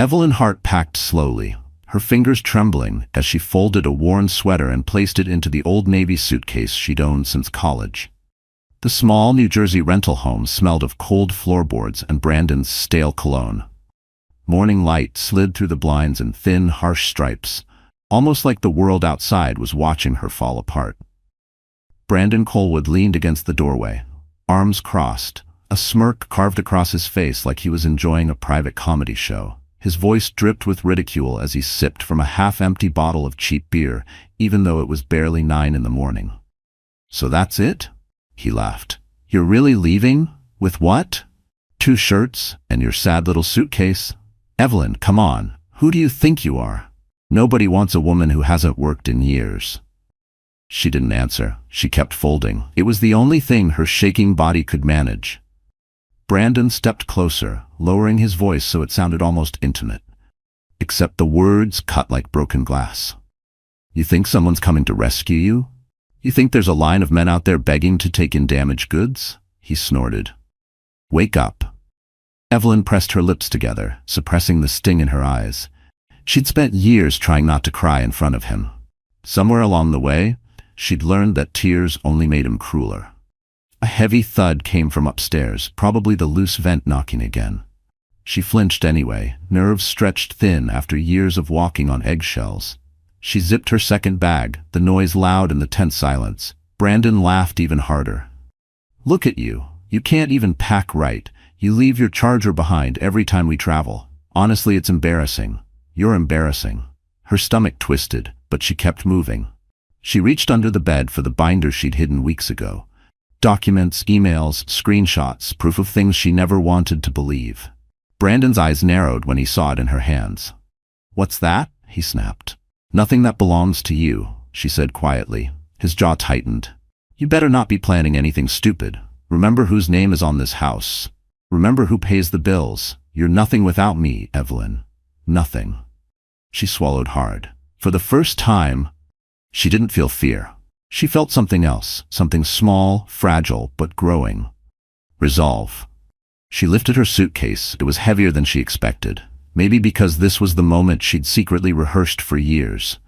Evelyn's heart packed slowly, her fingers trembling as she folded a worn sweater and placed it into the old Navy suitcase she'd owned since college. The small New Jersey rental home smelled of cold floorboards and Brandon's stale cologne. Morning light slid through the blinds in thin, harsh stripes, almost like the world outside was watching her fall apart. Brandon Colwood leaned against the doorway, arms crossed, a smirk carved across his face like he was enjoying a private comedy show. His voice dripped with ridicule as he sipped from a half-empty bottle of cheap beer, even though it was barely 9 in the morning. "So that's it?" he laughed. "You're really leaving? With what? 2 shirts and your sad little suitcase? Evelyn, come on, who do you think you are? Nobody wants a woman who hasn't worked in years." She didn't answer. She kept folding. It was the only thing her shaking body could manage. Brandon stepped closer, lowering his voice so it sounded almost intimate. Except the words cut like broken glass. "You think someone's coming to rescue you? You think there's a line of men out there begging to take in damaged goods?" He snorted. "Wake up." Evelyn pressed her lips together, suppressing the sting in her eyes. She'd spent years trying not to cry in front of him. Somewhere along the way, she'd learned that tears only made him crueler. A heavy thud came from upstairs, probably the loose vent knocking again. She flinched anyway, nerves stretched thin after years of walking on eggshells. She zipped her second bag, the noise loud in the tense silence. Brandon laughed even harder. "Look at you. You can't even pack right. You leave your charger behind every time we travel. Honestly, it's embarrassing. You're embarrassing." Her stomach twisted, but she kept moving. She reached under the bed for the binder she'd hidden weeks ago. Documents, emails, screenshots, proof of things she never wanted to believe. Brandon's eyes narrowed when he saw it in her hands. "What's that?" he snapped. "Nothing that belongs to you," she said quietly. His jaw tightened. "You better not be planning anything stupid. Remember whose name is on this house. Remember who pays the bills. You're nothing without me, Evelyn. Nothing." She swallowed hard. For the first time, she didn't feel fear. She felt something else, something small, fragile, but growing. Resolve. She lifted her suitcase. It was heavier than she expected. Maybe because this was the moment she'd secretly rehearsed for years.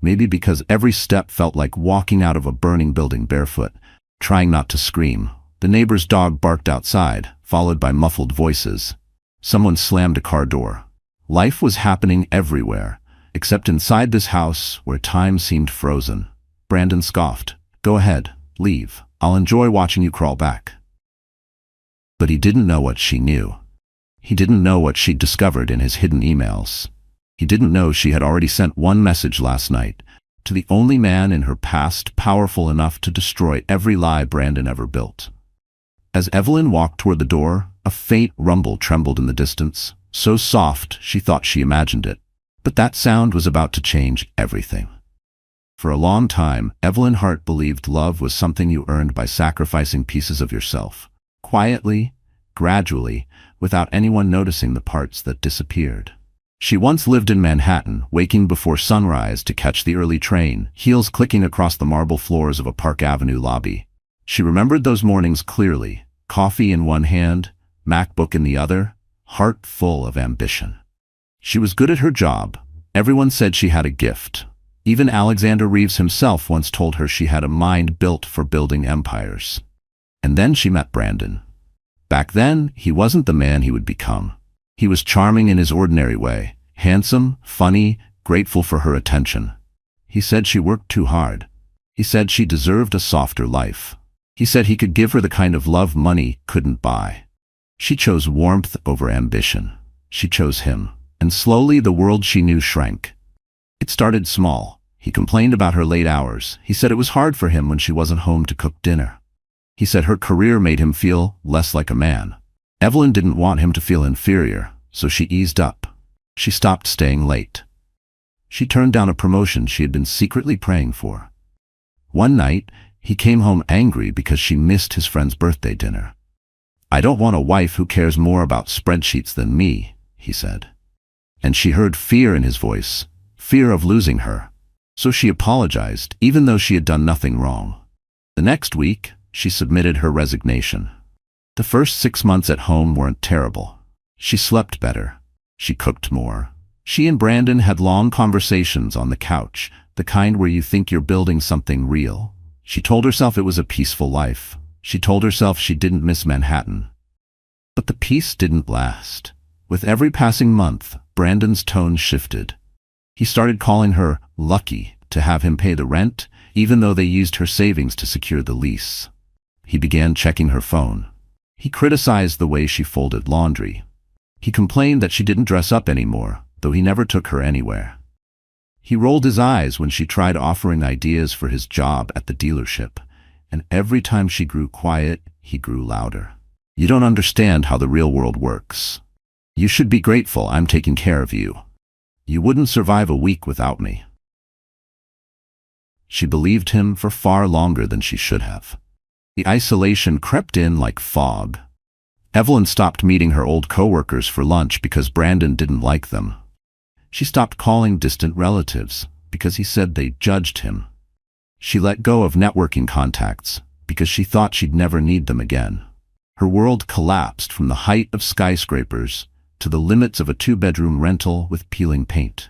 Maybe because every step felt like walking out of a burning building barefoot, trying not to scream. The neighbor's dog barked outside, followed by muffled voices. Someone slammed a car door. Life was happening everywhere, except inside this house where time seemed frozen. Brandon scoffed. "Go ahead, leave. I'll enjoy watching you crawl back." But he didn't know what she knew. He didn't know what she'd discovered in his hidden emails. He didn't know she had already sent one message last night, to the only man in her past powerful enough to destroy every lie Brandon ever built. As Evelyn walked toward the door, a faint rumble trembled in the distance, so soft she thought she imagined it. But that sound was about to change everything. For a long time, Evelyn Hart believed love was something you earned by sacrificing pieces of yourself, quietly, gradually, without anyone noticing the parts that disappeared. She once lived in Manhattan, waking before sunrise to catch the early train, heels clicking across the marble floors of a Park Avenue lobby. She remembered those mornings clearly, coffee in one hand, MacBook in the other, heart full of ambition. She was good at her job. Everyone said she had a gift. Even Alexander Reeves himself once told her she had a mind built for building empires. And then she met Brandon. Back then, he wasn't the man he would become. He was charming in his ordinary way, handsome, funny, grateful for her attention. He said she worked too hard. He said she deserved a softer life. He said he could give her the kind of love money couldn't buy. She chose warmth over ambition. She chose him. And slowly the world she knew shrank. It started small. He complained about her late hours. He said it was hard for him when she wasn't home to cook dinner. He said her career made him feel less like a man. Evelyn didn't want him to feel inferior, so she eased up. She stopped staying late. She turned down a promotion she had been secretly praying for. One night, he came home angry because she missed his friend's birthday dinner. "I don't want a wife who cares more about spreadsheets than me," he said. And she heard fear in his voice, fear of losing her. So she apologized, even though she had done nothing wrong. The next week, she submitted her resignation. The first 6 months at home weren't terrible. She slept better. She cooked more. She and Brandon had long conversations on the couch, the kind where you think you're building something real. She told herself it was a peaceful life. She told herself she didn't miss Manhattan. But the peace didn't last. With every passing month, Brandon's tone shifted. He started calling her lucky to have him pay the rent, even though they used her savings to secure the lease. He began checking her phone. He criticized the way she folded laundry. He complained that she didn't dress up anymore, though he never took her anywhere. He rolled his eyes when she tried offering ideas for his job at the dealership, and every time she grew quiet, he grew louder. You don't understand how the real world works. You should be grateful I'm taking care of you. You wouldn't survive a week without me. She believed him for far longer than she should have. The isolation crept in like fog. Evelyn stopped meeting her old coworkers for lunch because Brandon didn't like them. She stopped calling distant relatives because he said they judged him. She let go of networking contacts because she thought she'd never need them again. Her world collapsed from the height of skyscrapers to the limits of a two-bedroom rental with peeling paint.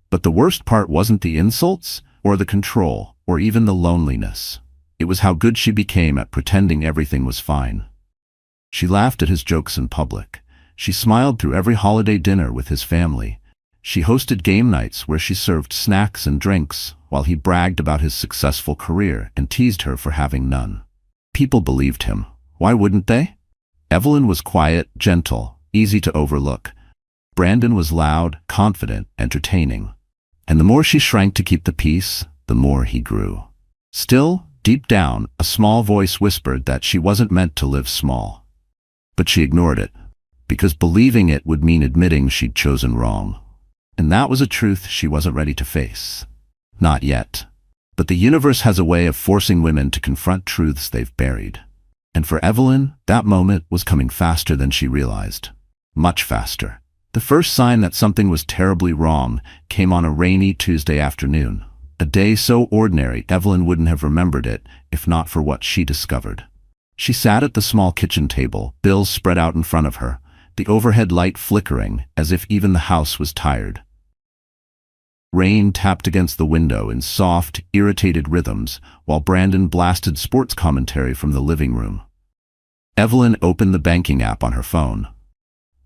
But the worst part wasn't the insults, or the control, or even the loneliness. It was how good she became at pretending everything was fine. She laughed at his jokes in public. She smiled through every holiday dinner with his family. She hosted game nights where she served snacks and drinks while he bragged about his successful career and teased her for having none. People believed him. Why wouldn't they? Evelyn was quiet, gentle, easy to overlook. Brandon was loud, confident, entertaining. And the more she shrank to keep the peace, the more he grew. Still, deep down, a small voice whispered that she wasn't meant to live small. But she ignored it, because believing it would mean admitting she'd chosen wrong. And that was a truth she wasn't ready to face. Not yet. But the universe has a way of forcing women to confront truths they've buried. And for Evelyn, that moment was coming faster than she realized. Much faster. The first sign that something was terribly wrong came on a rainy Tuesday afternoon. A day so ordinary Evelyn wouldn't have remembered it if not for what she discovered. She sat at the small kitchen table, bills spread out in front of her, the overhead light flickering as if even the house was tired. Rain tapped against the window in soft, irritated rhythms while Brandon blasted sports commentary from the living room. Evelyn opened the banking app on her phone,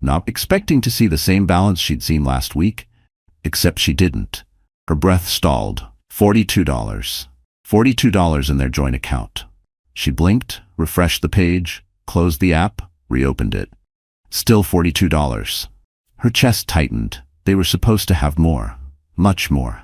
not expecting to see the same balance she'd seen last week, except she didn't. Her breath stalled. $42. $42 in their joint account. She blinked, refreshed the page, closed the app, reopened it. Still $42. Her chest tightened. They were supposed to have more. Much more.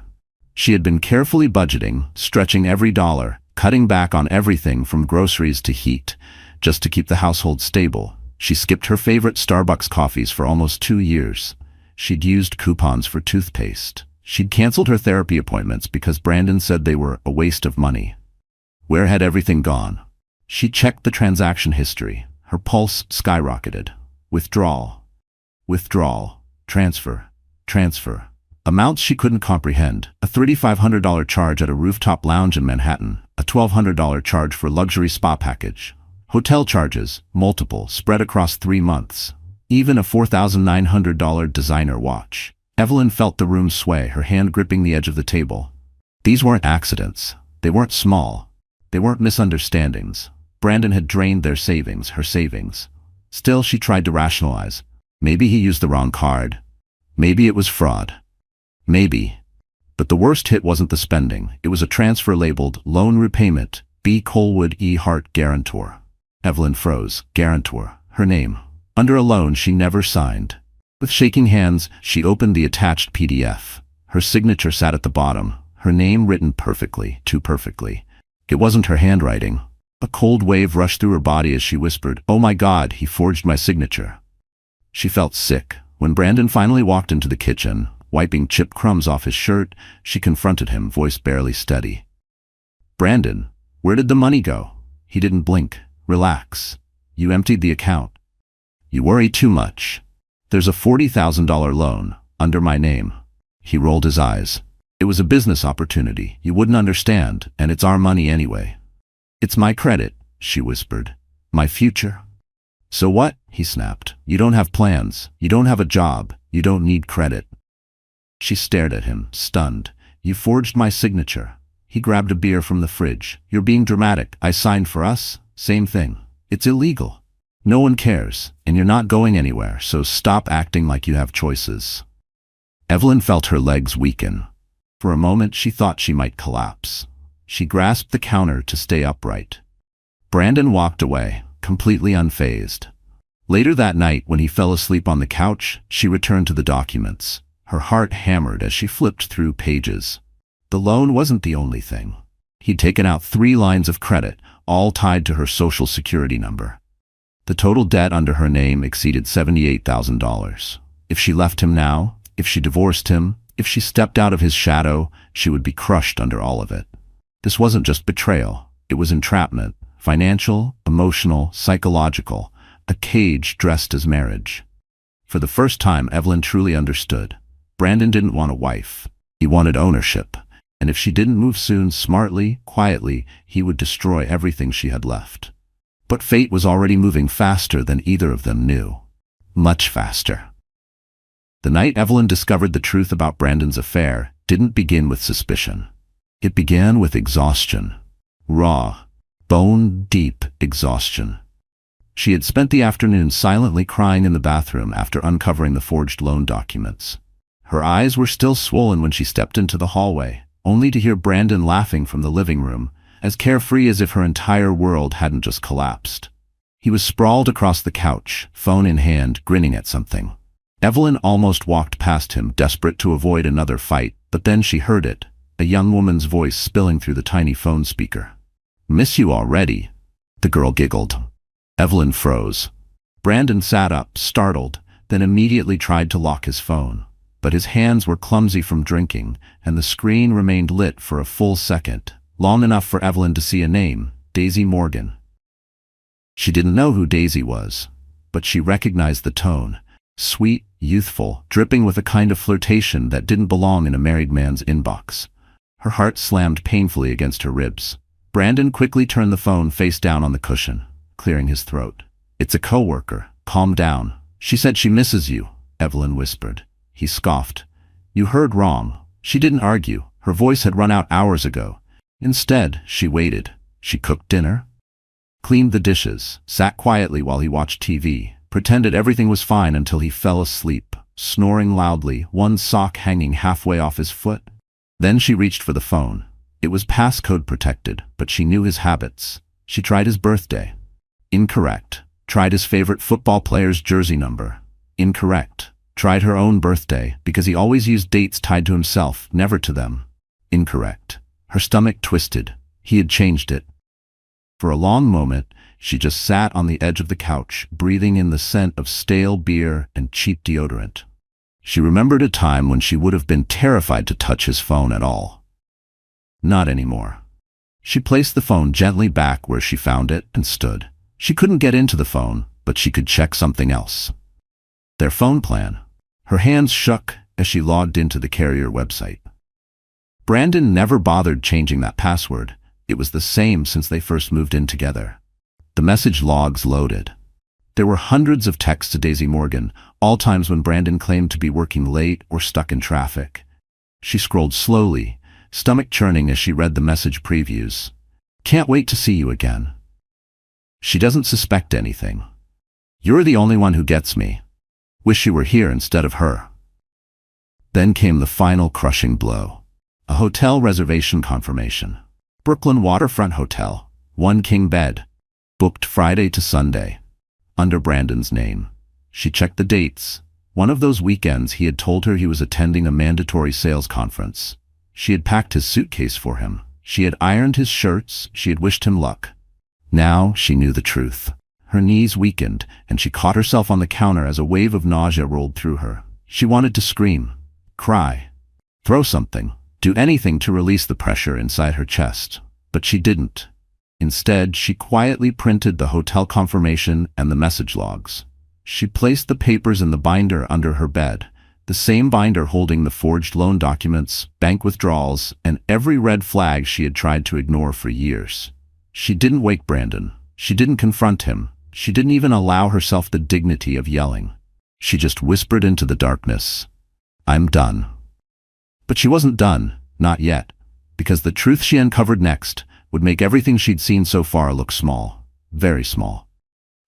She had been carefully budgeting, stretching every dollar, cutting back on everything from groceries to heat, just to keep the household stable. She skipped her favorite Starbucks coffees for almost 2 years. She'd used coupons for toothpaste. She'd canceled her therapy appointments because Brandon said they were a waste of money. Where had everything gone? She checked the transaction history. Her pulse skyrocketed. Withdrawal. Withdrawal. Transfer. Transfer. Amounts she couldn't comprehend. A $3,500 charge at a rooftop lounge in Manhattan. A $1,200 charge for a luxury spa package. Hotel charges, multiple, spread across 3 months. Even a $4,900 designer watch. Evelyn felt the room sway, her hand gripping the edge of the table. These weren't accidents. They weren't small. They weren't misunderstandings. Brandon had drained their savings, her savings. Still, she tried to rationalize. Maybe he used the wrong card. Maybe it was fraud. Maybe. But the worst hit wasn't the spending. It was a transfer labeled loan repayment, B. Colwood E. Hart guarantor. Evelyn froze. Guarantor. Her name. Under a loan she never signed. With shaking hands, she opened the attached PDF. Her signature sat at the bottom, her name written perfectly, too perfectly. It wasn't her handwriting. A cold wave rushed through her body as she whispered, "Oh my God, he forged my signature." She felt sick. When Brandon finally walked into the kitchen, wiping chip crumbs off his shirt, she confronted him, voice barely steady. "Brandon, where did the money go?" He didn't blink. "Relax. You emptied the account. You worry too much. There's a $40,000 loan, under my name." He rolled his eyes. "It was a business opportunity. You wouldn't understand, and it's our money anyway." "It's my credit," she whispered. "My future." "So what?" he snapped. "You don't have plans. You don't have a job. You don't need credit." She stared at him, stunned. "You forged my signature." He grabbed a beer from the fridge. "You're being dramatic. I signed for us. Same thing. It's illegal. No one cares, and you're not going anywhere, so stop acting like you have choices." Evelyn felt her legs weaken. For a moment she thought she might collapse. She grasped the counter to stay upright. Brandon walked away, completely unfazed. Later that night, when he fell asleep on the couch, she returned to the documents. Her heart hammered as she flipped through pages. The loan wasn't the only thing. He'd taken out 3 lines of credit, all tied to her social security number. The total debt under her name exceeded $78,000. If she left him now, if she divorced him, if she stepped out of his shadow, she would be crushed under all of it. This wasn't just betrayal. It was entrapment. Financial, emotional, psychological. A cage dressed as marriage. For the first time, Evelyn truly understood. Brandon didn't want a wife. He wanted ownership. And if she didn't move soon, smartly, quietly, he would destroy everything she had left. But fate was already moving faster than either of them knew. Much faster. The night Evelyn discovered the truth about Brandon's affair didn't begin with suspicion. It began with exhaustion. Raw, bone-deep exhaustion. She had spent the afternoon silently crying in the bathroom after uncovering the forged loan documents. Her eyes were still swollen when she stepped into the hallway, only to hear Brandon laughing from the living room, as carefree as if her entire world hadn't just collapsed. He was sprawled across the couch, phone in hand, grinning at something. Evelyn almost walked past him, desperate to avoid another fight, but then she heard it, a young woman's voice spilling through the tiny phone speaker. "Miss you already?" The girl giggled. Evelyn froze. Brandon sat up, startled, then immediately tried to lock his phone. But his hands were clumsy from drinking, and the screen remained lit for a full second, long enough for Evelyn to see a name, Daisy Morgan. She didn't know who Daisy was, but she recognized the tone, sweet, youthful, dripping with a kind of flirtation that didn't belong in a married man's inbox. Her heart slammed painfully against her ribs. Brandon quickly turned the phone face down on the cushion, clearing his throat. "It's a coworker. Calm down. She said she misses you," Evelyn whispered. He scoffed. "You heard wrong. She didn't argue. Her voice had run out hours ago. Instead, she waited. She cooked dinner, cleaned the dishes, sat quietly while he watched TV, pretended everything was fine until he fell asleep, snoring loudly, one sock hanging halfway off his foot. Then she reached for the phone. It was passcode protected, but she knew his habits. She tried his birthday. Incorrect. Tried his favorite football player's jersey number. Incorrect. Tried her own birthday, because he always used dates tied to himself, never to them. Incorrect. Her stomach twisted. He had changed it. For a long moment, she just sat on the edge of the couch, breathing in the scent of stale beer and cheap deodorant. She remembered a time when she would have been terrified to touch his phone at all. Not anymore. She placed the phone gently back where she found it and stood. She couldn't get into the phone, but she could check something else. Their phone plan. Her hands shook as she logged into the carrier website. Brandon never bothered changing that password. It was the same since they first moved in together. The message logs loaded. There were hundreds of texts to Daisy Morgan, all times when Brandon claimed to be working late or stuck in traffic. She scrolled slowly, stomach churning as she read the message previews. "Can't wait to see you again. She doesn't suspect anything. You're the only one who gets me. Wish you were here instead of her." Then came the final crushing blow. A hotel reservation confirmation. Brooklyn Waterfront Hotel, 1 king bed. Booked Friday to Sunday. Under Brandon's name. She checked the dates. One of those weekends he had told her he was attending a mandatory sales conference. She had packed his suitcase for him. She had ironed his shirts. She had wished him luck. Now she knew the truth. Her knees weakened, and she caught herself on the counter as a wave of nausea rolled through her. She wanted to scream, cry, throw something, do anything to release the pressure inside her chest. But she didn't. Instead, she quietly printed the hotel confirmation and the message logs. She placed the papers in the binder under her bed, the same binder holding the forged loan documents, bank withdrawals, and every red flag she had tried to ignore for years. She didn't wake Brandon. She didn't confront him. She didn't even allow herself the dignity of yelling. She just whispered into the darkness, "I'm done." But she wasn't done, not yet, because the truth she uncovered next would make everything she'd seen so far look small, very small.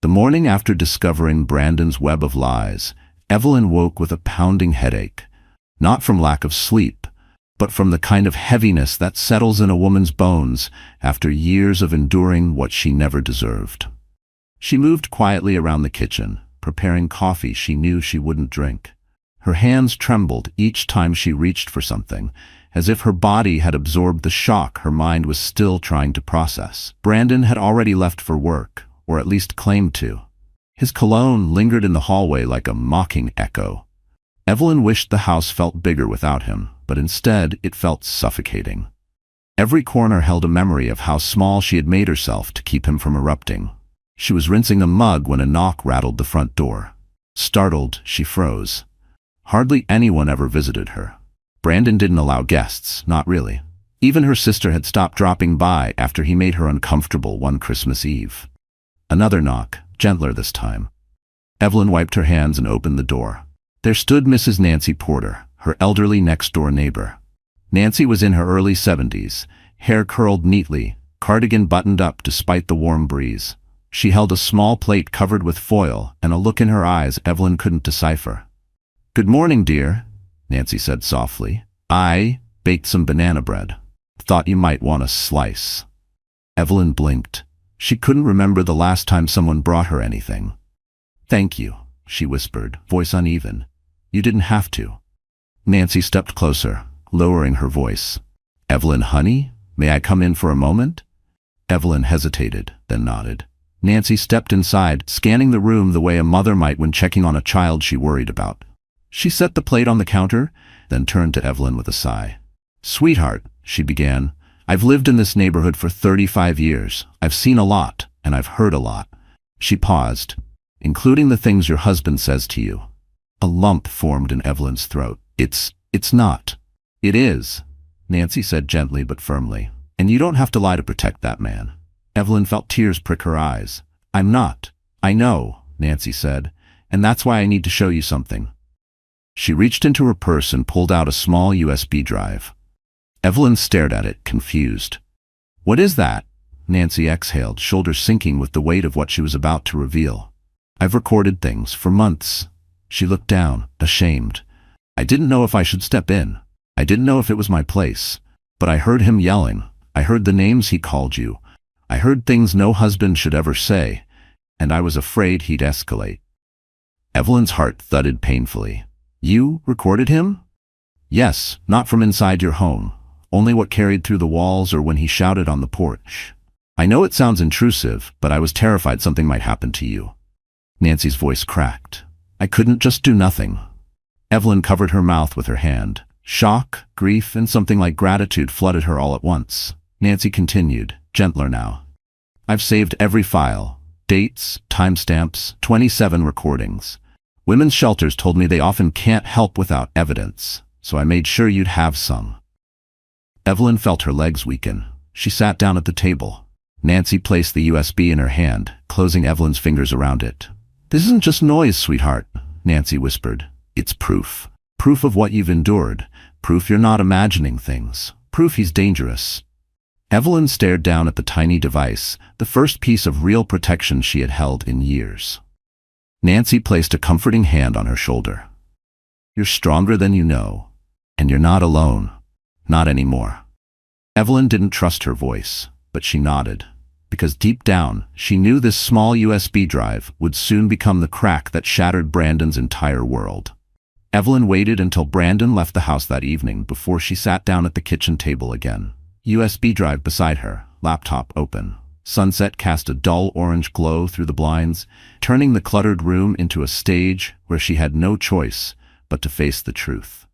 The morning after discovering Brandon's web of lies, Evelyn woke with a pounding headache, not from lack of sleep, but from the kind of heaviness that settles in a woman's bones after years of enduring what she never deserved. She moved quietly around the kitchen, preparing coffee she knew she wouldn't drink. Her hands trembled each time she reached for something, as if her body had absorbed the shock her mind was still trying to process. Brandon had already left for work, or at least claimed to. His cologne lingered in the hallway like a mocking echo. Evelyn wished the house felt bigger without him, but instead it felt suffocating. Every corner held a memory of how small she had made herself to keep him from erupting. She was rinsing a mug when a knock rattled the front door. Startled, she froze. Hardly anyone ever visited her. Brandon didn't allow guests, not really. Even her sister had stopped dropping by after he made her uncomfortable one Christmas Eve. Another knock, gentler this time. Evelyn wiped her hands and opened the door. There stood Mrs. Nancy Porter, her elderly next-door neighbor. Nancy was in her early 70s, hair curled neatly, cardigan buttoned up despite the warm breeze. She held a small plate covered with foil and a look in her eyes Evelyn couldn't decipher. "Good morning, dear," Nancy said softly. "I baked some banana bread. Thought you might want a slice." Evelyn blinked. She couldn't remember the last time someone brought her anything. "Thank you," she whispered, voice uneven. "You didn't have to." Nancy stepped closer, lowering her voice. "Evelyn, honey, may I come in for a moment?" Evelyn hesitated, then nodded. Nancy stepped inside, scanning the room the way a mother might when checking on a child she worried about. She set the plate on the counter, then turned to Evelyn with a sigh. "Sweetheart," she began, "I've lived in this neighborhood for 35 years. I've seen a lot, and I've heard a lot." She paused, "Including the things your husband says to you." A lump formed in Evelyn's throat. It's not." "It is," Nancy said gently but firmly. "And you don't have to lie to protect that man." Evelyn felt tears prick her eyes. "I'm not." "I know," Nancy said, "and that's why I need to show you something." She reached into her purse and pulled out a small USB drive. Evelyn stared at it, confused. "What is that?" Nancy exhaled, shoulders sinking with the weight of what she was about to reveal. "I've recorded things for months." She looked down, ashamed. "I didn't know if I should step in. I didn't know if it was my place. But I heard him yelling. I heard the names he called you. I heard things no husband should ever say, and I was afraid he'd escalate." Evelyn's heart thudded painfully. "You recorded him?" "Yes, not from inside your home. Only what carried through the walls or when he shouted on the porch. I know it sounds intrusive, but I was terrified something might happen to you." Nancy's voice cracked. "I couldn't just do nothing." Evelyn covered her mouth with her hand. Shock, grief, and something like gratitude flooded her all at once. Nancy continued, gentler now. "I've saved every file. Dates, timestamps, 27 recordings. Women's shelters told me they often can't help without evidence, so I made sure you'd have some." Evelyn felt her legs weaken. She sat down at the table. Nancy placed the USB in her hand, closing Evelyn's fingers around it. "This isn't just noise, sweetheart," Nancy whispered. "It's proof. Proof of what you've endured. Proof you're not imagining things. Proof he's dangerous." Evelyn stared down at the tiny device, the first piece of real protection she had held in years. Nancy placed a comforting hand on her shoulder. "You're stronger than you know, and you're not alone. Not anymore." Evelyn didn't trust her voice, but she nodded, because deep down, she knew this small USB drive would soon become the crack that shattered Brandon's entire world. Evelyn waited until Brandon left the house that evening before she sat down at the kitchen table again. USB drive beside her, laptop open. Sunset cast a dull orange glow through the blinds, turning the cluttered room into a stage where she had no choice but to face the truth.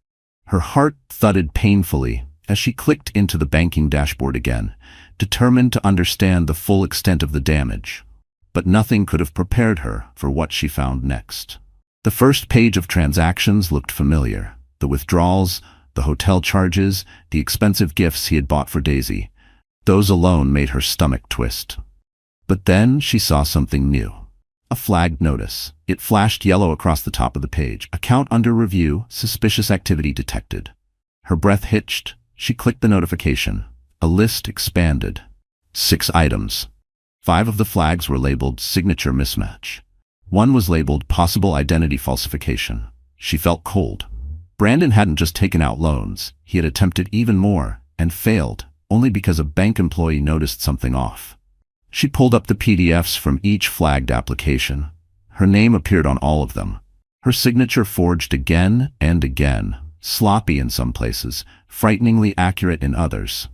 Her heart thudded painfully as she clicked into the banking dashboard again, determined to understand the full extent of the damage. But nothing could have prepared her for what she found next. The first page of transactions looked familiar. The withdrawals, the hotel charges, the expensive gifts he had bought for Daisy. Those alone made her stomach twist. But then she saw something new. A flagged notice. It flashed yellow across the top of the page. Account under review, suspicious activity detected. Her breath hitched. She clicked the notification. A list expanded. 6 items. 5 of the flags were labeled signature mismatch. 1 was labeled possible identity falsification. She felt cold. Brandon hadn't just taken out loans. He had attempted even more, and failed, only because a bank employee noticed something off. She pulled up the PDFs from each flagged application. Her name appeared on all of them. Her signature forged again and again, sloppy in some places, frighteningly accurate in others.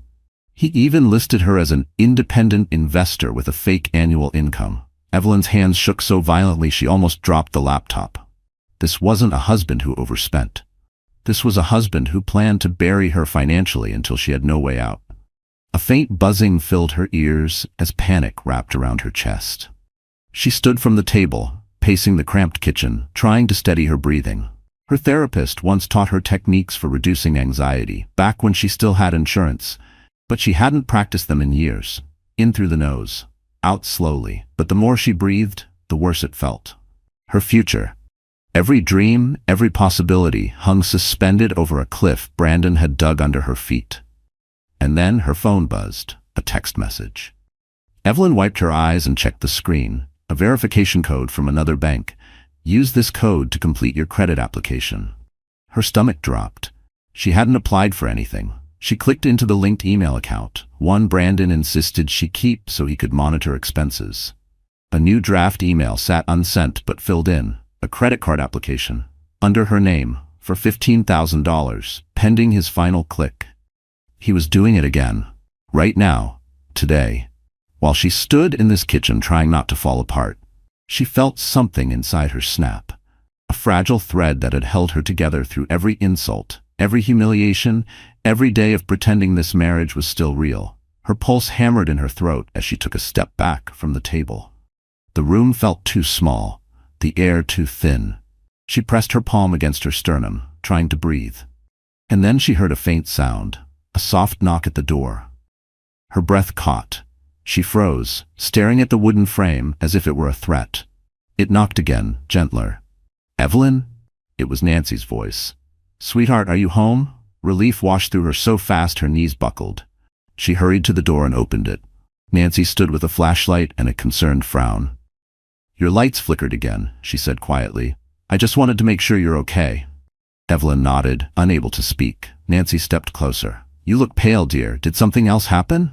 He even listed her as an independent investor with a fake annual income. Evelyn's hands shook so violently she almost dropped the laptop. This wasn't a husband who overspent. This was a husband who planned to bury her financially until she had no way out. A faint buzzing filled her ears as panic wrapped around her chest. She stood from the table, pacing the cramped kitchen, trying to steady her breathing. Her therapist once taught her techniques for reducing anxiety, back when she still had insurance, but she hadn't practiced them in years. In through the nose, out slowly, but the more she breathed, the worse it felt. Her future. Every dream, every possibility hung suspended over a cliff Brandon had dug under her feet. And then her phone buzzed, a text message. Evelyn wiped her eyes and checked the screen. A verification code from another bank. Use this code to complete your credit application. Her stomach dropped. She hadn't applied for anything. She clicked into the linked email account, one Brandon insisted she keep so he could monitor expenses. A new draft email sat unsent but filled in. A credit card application, under her name, for $15,000, pending his final click. He was doing it again. Right now. Today. While she stood in this kitchen trying not to fall apart, she felt something inside her snap. A fragile thread that had held her together through every insult, every humiliation, every day of pretending this marriage was still real. Her pulse hammered in her throat as she took a step back from the table. The room felt too small. The air too thin. She pressed her palm against her sternum, trying to breathe. And then she heard a faint sound, a soft knock at the door. Her breath caught. She froze, staring at the wooden frame as if it were a threat. It knocked again, gentler. "Evelyn?" It was Nancy's voice. "Sweetheart, are you home?" Relief washed through her so fast her knees buckled. She hurried to the door and opened it. Nancy stood with a flashlight and a concerned frown. "Your lights flickered again," she said quietly. "I just wanted to make sure you're okay." Evelyn nodded, unable to speak. Nancy stepped closer. "You look pale, dear. Did something else happen?"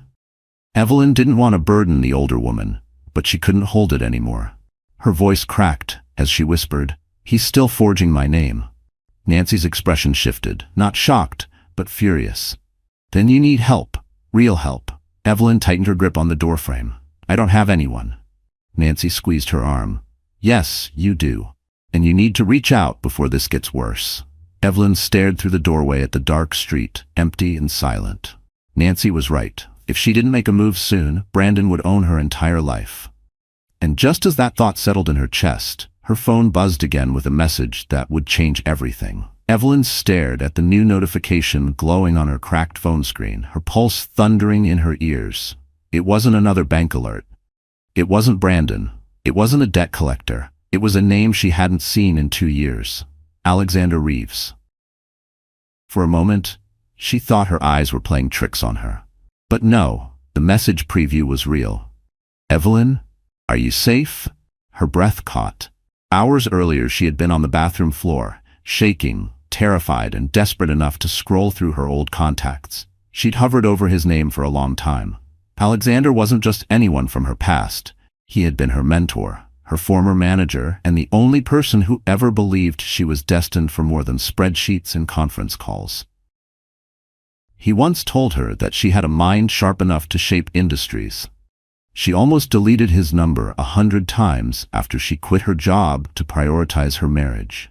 Evelyn didn't want to burden the older woman, but she couldn't hold it anymore. Her voice cracked as she whispered, "He's still forging my name." Nancy's expression shifted, not shocked, but furious. "Then you need help. Real help." Evelyn tightened her grip on the doorframe. "I don't have anyone." Nancy squeezed her arm. "Yes, you do. And you need to reach out before this gets worse." Evelyn stared through the doorway at the dark street, empty and silent. Nancy was right. If she didn't make a move soon, Brandon would own her entire life. And just as that thought settled in her chest, her phone buzzed again with a message that would change everything. Evelyn stared at the new notification glowing on her cracked phone screen, her pulse thundering in her ears. It wasn't another bank alert. It wasn't Brandon. It wasn't a debt collector. It was a name she hadn't seen in 2 years. Alexander Reeves. For a moment, she thought her eyes were playing tricks on her. But no, the message preview was real. "Evelyn, are you safe?" Her breath caught. Hours earlier she had been on the bathroom floor, shaking, terrified and desperate enough to scroll through her old contacts. She'd hovered over his name for a long time. Alexander wasn't just anyone from her past. He had been her mentor, her former manager, and the only person who ever believed she was destined for more than spreadsheets and conference calls. He once told her that she had a mind sharp enough to shape industries. She almost deleted his number 100 times after she quit her job to prioritize her marriage.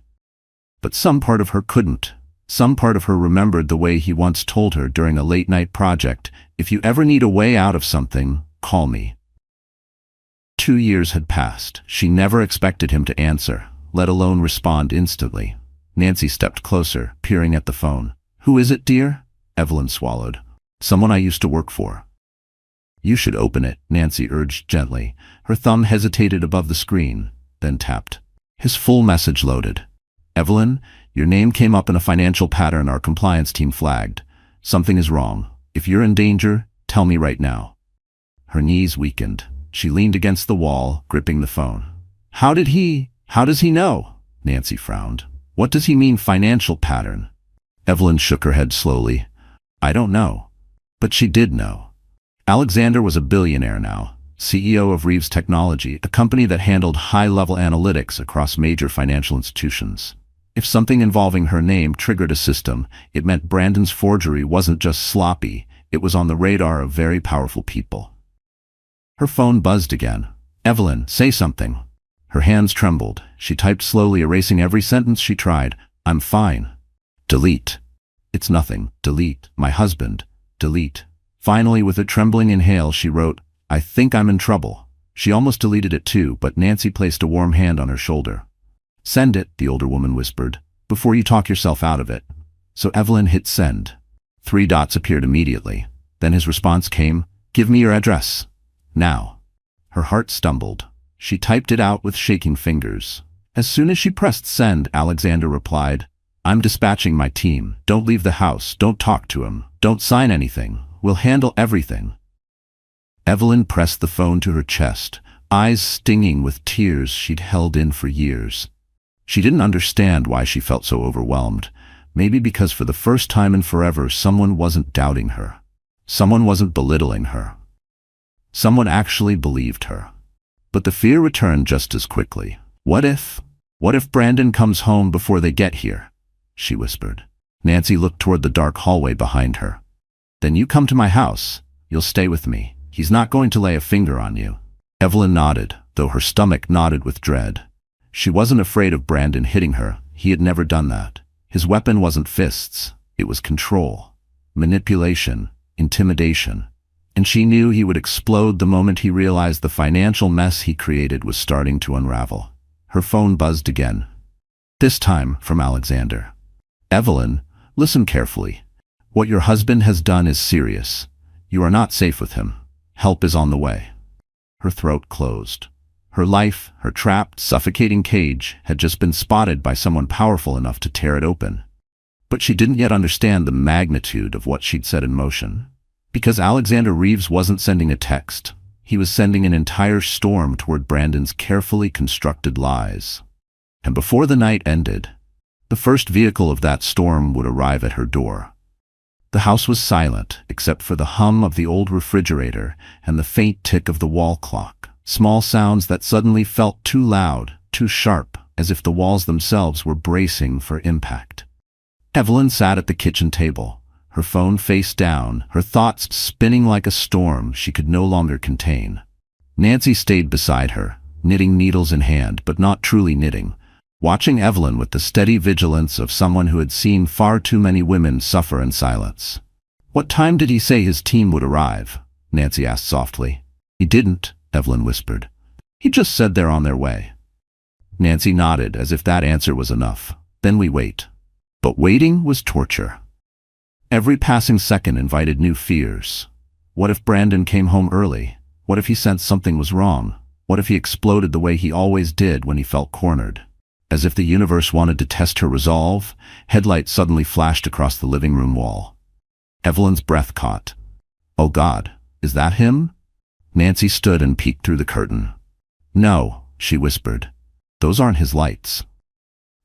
But some part of her couldn't. Some part of her remembered the way he once told her during a late-night project, "If you ever need a way out of something, call me." 2 years had passed. She never expected him to answer, let alone respond instantly. Nancy stepped closer, peering at the phone. "Who is it, dear?" Evelyn swallowed. "Someone I used to work for." "You should open it," Nancy urged gently. Her thumb hesitated above the screen. then tapped. His full message loaded. Evelyn, your name came up in a financial pattern our compliance team flagged. Something is wrong. If you're in danger, tell me right now. Her knees weakened. She leaned against the wall, gripping the phone. How does he know? Nancy frowned. What does he mean financial pattern? Evelyn shook her head slowly. I don't know. But she did know. Alexander was a billionaire now, CEO of Reeves Technology, a company that handled high-level analytics across major financial institutions. If something involving her name triggered a system, it meant Brandon's forgery wasn't just sloppy, it was on the radar of very powerful people. Her phone buzzed again. Evelyn, say something. Her hands trembled. She typed slowly, erasing every sentence she tried. I'm fine. Delete. It's nothing. Delete. My husband. Delete. Finally, with a trembling inhale, she wrote, I think I'm in trouble. She almost deleted it too, but Nancy placed a warm hand on her shoulder. Send it, the older woman whispered, before you talk yourself out of it. So Evelyn hit send. 3 dots appeared immediately. Then his response came, give me your address. Now. Her heart stumbled. She typed it out with shaking fingers. As soon as she pressed send, Alexander replied, I'm dispatching my team. Don't leave the house. Don't talk to him. Don't sign anything. We'll handle everything. Evelyn pressed the phone to her chest, eyes stinging with tears she'd held in for years. She didn't understand why she felt so overwhelmed. Maybe because for the first time in forever, someone wasn't doubting her. Someone wasn't belittling her. Someone actually believed her. But the fear returned just as quickly. What if Brandon comes home before they get here? She whispered. Nancy looked toward the dark hallway behind her. Then you come to my house. You'll stay with me. He's not going to lay a finger on you. Evelyn nodded, though her stomach knotted with dread. She wasn't afraid of Brandon hitting her. He had never done that. His weapon wasn't fists. It was control, manipulation, intimidation. And she knew he would explode the moment he realized the financial mess he created was starting to unravel. Her phone buzzed again. This time from Alexander. Evelyn, listen carefully. What your husband has done is serious. You are not safe with him. Help is on the way. Her throat closed. Her life, her trapped, suffocating cage, had just been spotted by someone powerful enough to tear it open. But she didn't yet understand the magnitude of what she'd set in motion. Because Alexander Reeves wasn't sending a text. He was sending an entire storm toward Brandon's carefully constructed lies. And before the night ended, the first vehicle of that storm would arrive at her door. The house was silent, except for the hum of the old refrigerator and the faint tick of the wall clock. Small sounds that suddenly felt too loud, too sharp, as if the walls themselves were bracing for impact. Evelyn sat at the kitchen table, her phone face down, her thoughts spinning like a storm she could no longer contain. Nancy stayed beside her, knitting needles in hand, but not truly knitting, watching Evelyn with the steady vigilance of someone who had seen far too many women suffer in silence. What time did he say his team would arrive? Nancy asked softly. He didn't, Evelyn whispered. He just said they're on their way. Nancy nodded as if that answer was enough. Then we wait. But waiting was torture. Every passing second invited new fears. What if Brandon came home early? What if he sensed something was wrong? What if he exploded the way he always did when he felt cornered? As if the universe wanted to test her resolve, headlights suddenly flashed across the living room wall. Evelyn's breath caught. Oh God, is that him? Nancy stood and peeked through the curtain. No, she whispered. Those aren't his lights.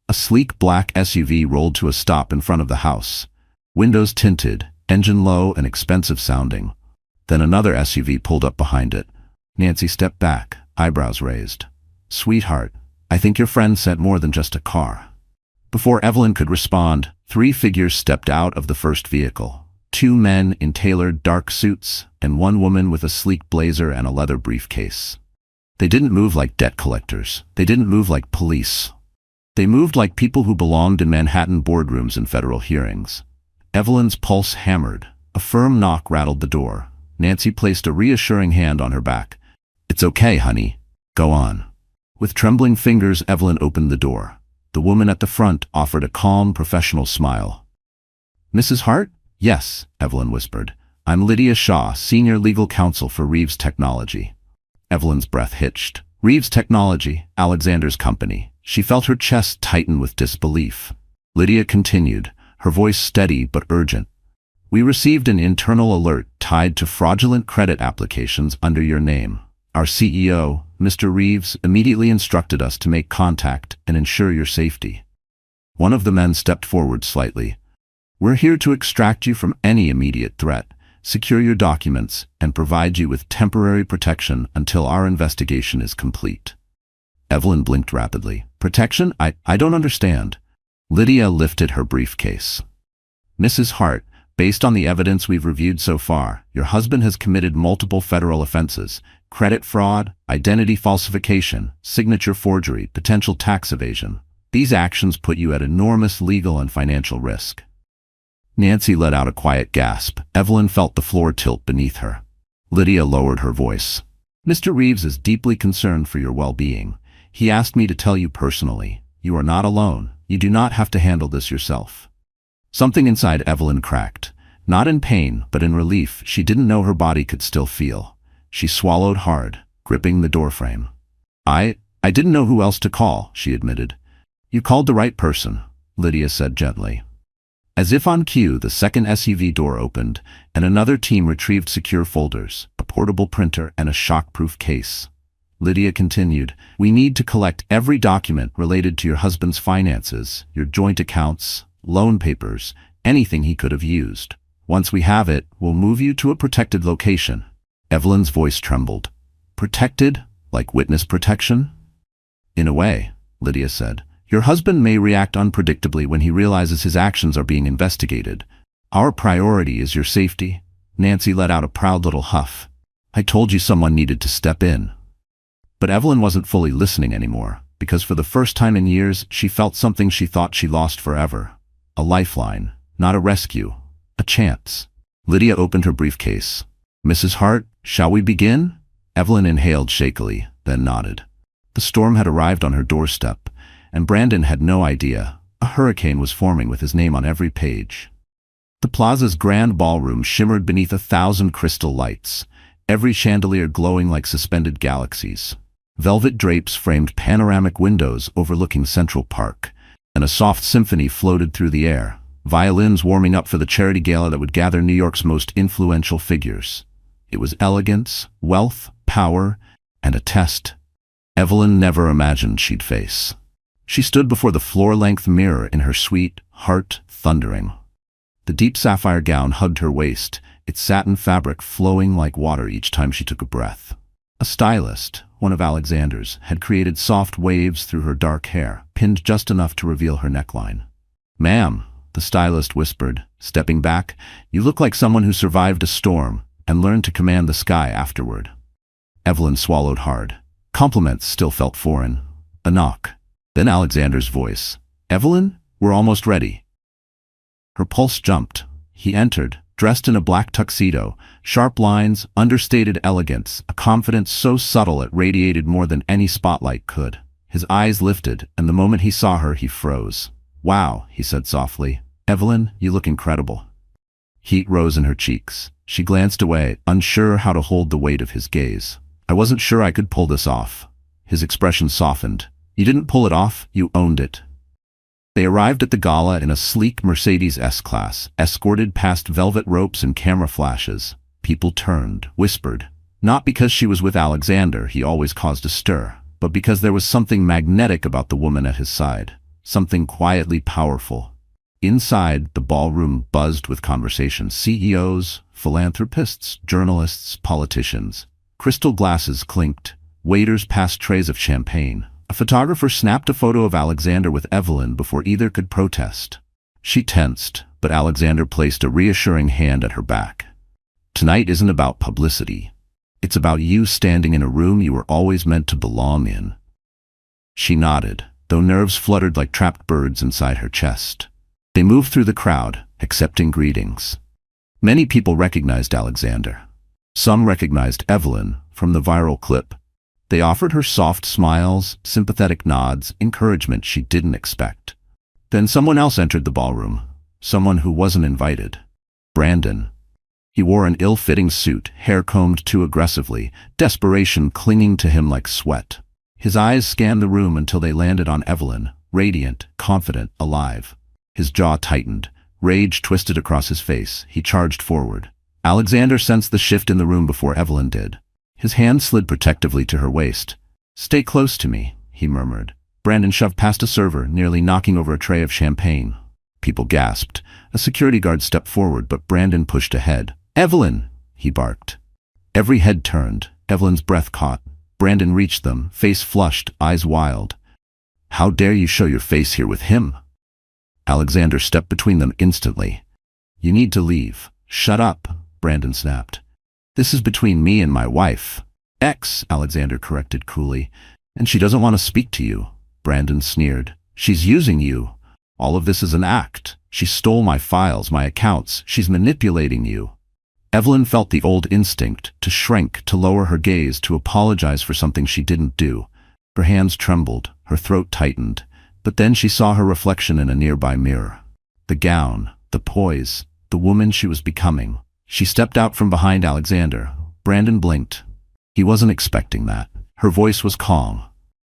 A sleek black SUV rolled to a stop in front of the house. Windows tinted, engine low and expensive sounding. Then another SUV pulled up behind it. Nancy stepped back, eyebrows raised. Sweetheart, I think your friend sent more than just a car. Before Evelyn could respond, 3 figures stepped out of the first vehicle. 2 men in tailored dark suits, and 1 woman with a sleek blazer and a leather briefcase. They didn't move like debt collectors. They didn't move like police. They moved like people who belonged in Manhattan boardrooms and federal hearings. Evelyn's pulse hammered. A firm knock rattled the door. Nancy placed a reassuring hand on her back. It's okay, honey. Go on. With trembling fingers, Evelyn opened the door. The woman at the front offered a calm, professional smile. Mrs. Hart? Yes, Evelyn whispered. I'm Lydia Shaw, Senior Legal Counsel for Reeves Technology. Evelyn's breath hitched. Reeves Technology, Alexander's company. She felt her chest tighten with disbelief. Lydia continued, her voice steady but urgent. We received an internal alert tied to fraudulent credit applications under your name. Our CEO, Mr. Reeves, immediately instructed us to make contact and ensure your safety. One of the men stepped forward slightly. We're here to extract you from any immediate threat, secure your documents, and provide you with temporary protection until our investigation is complete. Evelyn blinked rapidly. Protection? I don't understand. Lydia lifted her briefcase. Mrs. Hart, based on the evidence we've reviewed so far, your husband has committed multiple federal offenses: credit fraud, identity falsification, signature forgery, potential tax evasion. These actions put you at enormous legal and financial risk. Nancy let out a quiet gasp. Evelyn felt the floor tilt beneath her. Lydia lowered her voice. Mr. Reeves is deeply concerned for your well-being. He asked me to tell you personally. You are not alone. You do not have to handle this yourself. Something inside Evelyn cracked. Not in pain, but in relief. She didn't know her body could still feel. She swallowed hard, gripping the doorframe. I didn't know who else to call, she admitted. You called the right person, Lydia said gently. As if on cue, the second SUV door opened, and another team retrieved secure folders, a portable printer, and a shock-proof case. Lydia continued, we need to collect every document related to your husband's finances, your joint accounts, loan papers, anything he could have used. Once we have it, we'll move you to a protected location. Evelyn's voice trembled. Protected? Like witness protection? In a way, Lydia said. Your husband may react unpredictably when he realizes his actions are being investigated. Our priority is your safety. Nancy let out a proud little huff. I told you someone needed to step in. But Evelyn wasn't fully listening anymore, because for the first time in years, she felt something she thought she lost forever. A lifeline, not a rescue, a chance. Lydia opened her briefcase. Mrs. Hart, shall we begin? Evelyn inhaled shakily, then nodded. The storm had arrived on her doorstep, and Brandon had no idea. A hurricane was forming with his name on every page. The plaza's grand ballroom shimmered beneath 1,000 crystal lights, every chandelier glowing like suspended galaxies. Velvet drapes framed panoramic windows overlooking Central Park, and a soft symphony floated through the air, violins warming up for the charity gala that would gather New York's most influential figures. It was elegance, wealth, power, and a test Evelyn never imagined she'd face. She stood before the floor-length mirror in her suite, heart thundering. The deep sapphire gown hugged her waist, its satin fabric flowing like water each time she took a breath. A stylist, one of Alexander's, had created soft waves through her dark hair, pinned just enough to reveal her neckline. Ma'am, the stylist whispered, stepping back, you look like someone who survived a storm and learned to command the sky afterward. Evelyn swallowed hard. Compliments still felt foreign. A knock. Then Alexander's voice. Evelyn, we're almost ready. Her pulse jumped. He entered, dressed in a black tuxedo, sharp lines, understated elegance, a confidence so subtle it radiated more than any spotlight could. His eyes lifted, and the moment he saw her, he froze. Wow, he said softly. Evelyn, you look incredible. Heat rose in her cheeks. She glanced away, unsure how to hold the weight of his gaze. I wasn't sure I could pull this off. His expression softened. You didn't pull it off, you owned it. They arrived at the gala in a sleek Mercedes S-Class, escorted past velvet ropes and camera flashes. People turned, whispered. Not because she was with Alexander, he always caused a stir, but because there was something magnetic about the woman at his side, something quietly powerful. Inside, the ballroom buzzed with conversations. CEOs, philanthropists, journalists, politicians. Crystal glasses clinked. Waiters passed trays of champagne. A photographer snapped a photo of Alexander with Evelyn before either could protest. She tensed, but Alexander placed a reassuring hand at her back. Tonight isn't about publicity. It's about you standing in a room you were always meant to belong in. She nodded, though nerves fluttered like trapped birds inside her chest. They moved through the crowd, accepting greetings. Many people recognized Alexander. Some recognized Evelyn from the viral clip. They offered her soft smiles, sympathetic nods, encouragement she didn't expect. Then someone else entered the ballroom, someone who wasn't invited. Brandon. He wore an ill-fitting suit, hair combed too aggressively, desperation clinging to him like sweat. His eyes scanned the room until they landed on Evelyn, radiant, confident, alive. His jaw tightened. Rage twisted across his face. He charged forward. Alexander sensed the shift in the room before Evelyn did. His hand slid protectively to her waist. "Stay close to me," he murmured. Brandon shoved past a server, nearly knocking over a tray of champagne. People gasped. A security guard stepped forward, but Brandon pushed ahead. "Evelyn!" he barked. Every head turned. Evelyn's breath caught. Brandon reached them, face flushed, eyes wild. "How dare you show your face here with him?" Alexander stepped between them instantly. "You need to leave." "Shut up," Brandon snapped. "This is between me and my wife." Alexander corrected coolly. "And she doesn't want to speak to you," Brandon sneered. "She's using you. All of this is an act. She stole my files, my accounts. She's manipulating you." Evelyn felt the old instinct, to shrink, to lower her gaze, to apologize for something she didn't do. Her hands trembled, her throat tightened, but then she saw her reflection in a nearby mirror. The gown, the poise, the woman she was becoming. She stepped out from behind Alexander. Brandon blinked. He wasn't expecting that. Her voice was calm.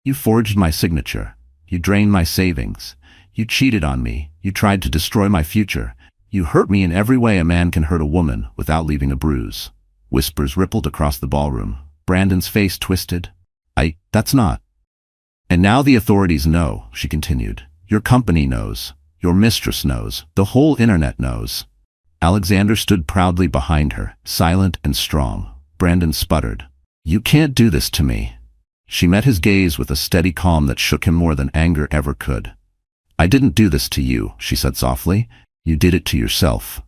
"You forged my signature. You drained my savings. You cheated on me. You tried to destroy my future. You hurt me in every way a man can hurt a woman without leaving a bruise." Whispers rippled across the ballroom. Brandon's face twisted. That's not." "And now the authorities know," she continued. "Your company knows. Your mistress knows. The whole internet knows." Alexander stood proudly behind her, silent and strong. Brandon sputtered. "You can't do this to me." She met his gaze with a steady calm that shook him more than anger ever could. "I didn't do this to you," she said softly. "You did it to yourself."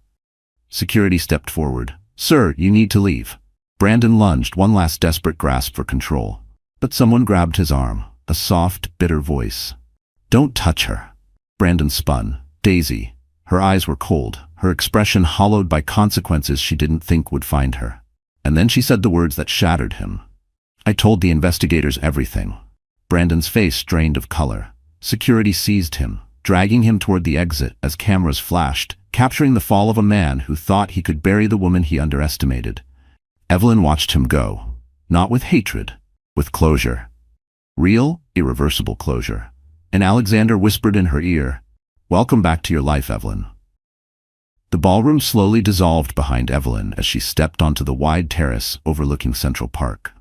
Security stepped forward. "Sir, you need to leave." Brandon lunged, one last desperate grasp for control. But someone grabbed his arm, a soft, bitter voice. "Don't touch her." Brandon spun. Daisy. Her eyes were cold, her expression hollowed by consequences she didn't think would find her. And then she said the words that shattered him. "I told the investigators everything." Brandon's face drained of color. Security seized him, dragging him toward the exit as cameras flashed, capturing the fall of a man who thought he could bury the woman he underestimated. Evelyn watched him go, not with hatred, with closure. Real, irreversible closure. And Alexander whispered in her ear, "Welcome back to your life, Evelyn." The ballroom slowly dissolved behind Evelyn as she stepped onto the wide terrace overlooking Central Park.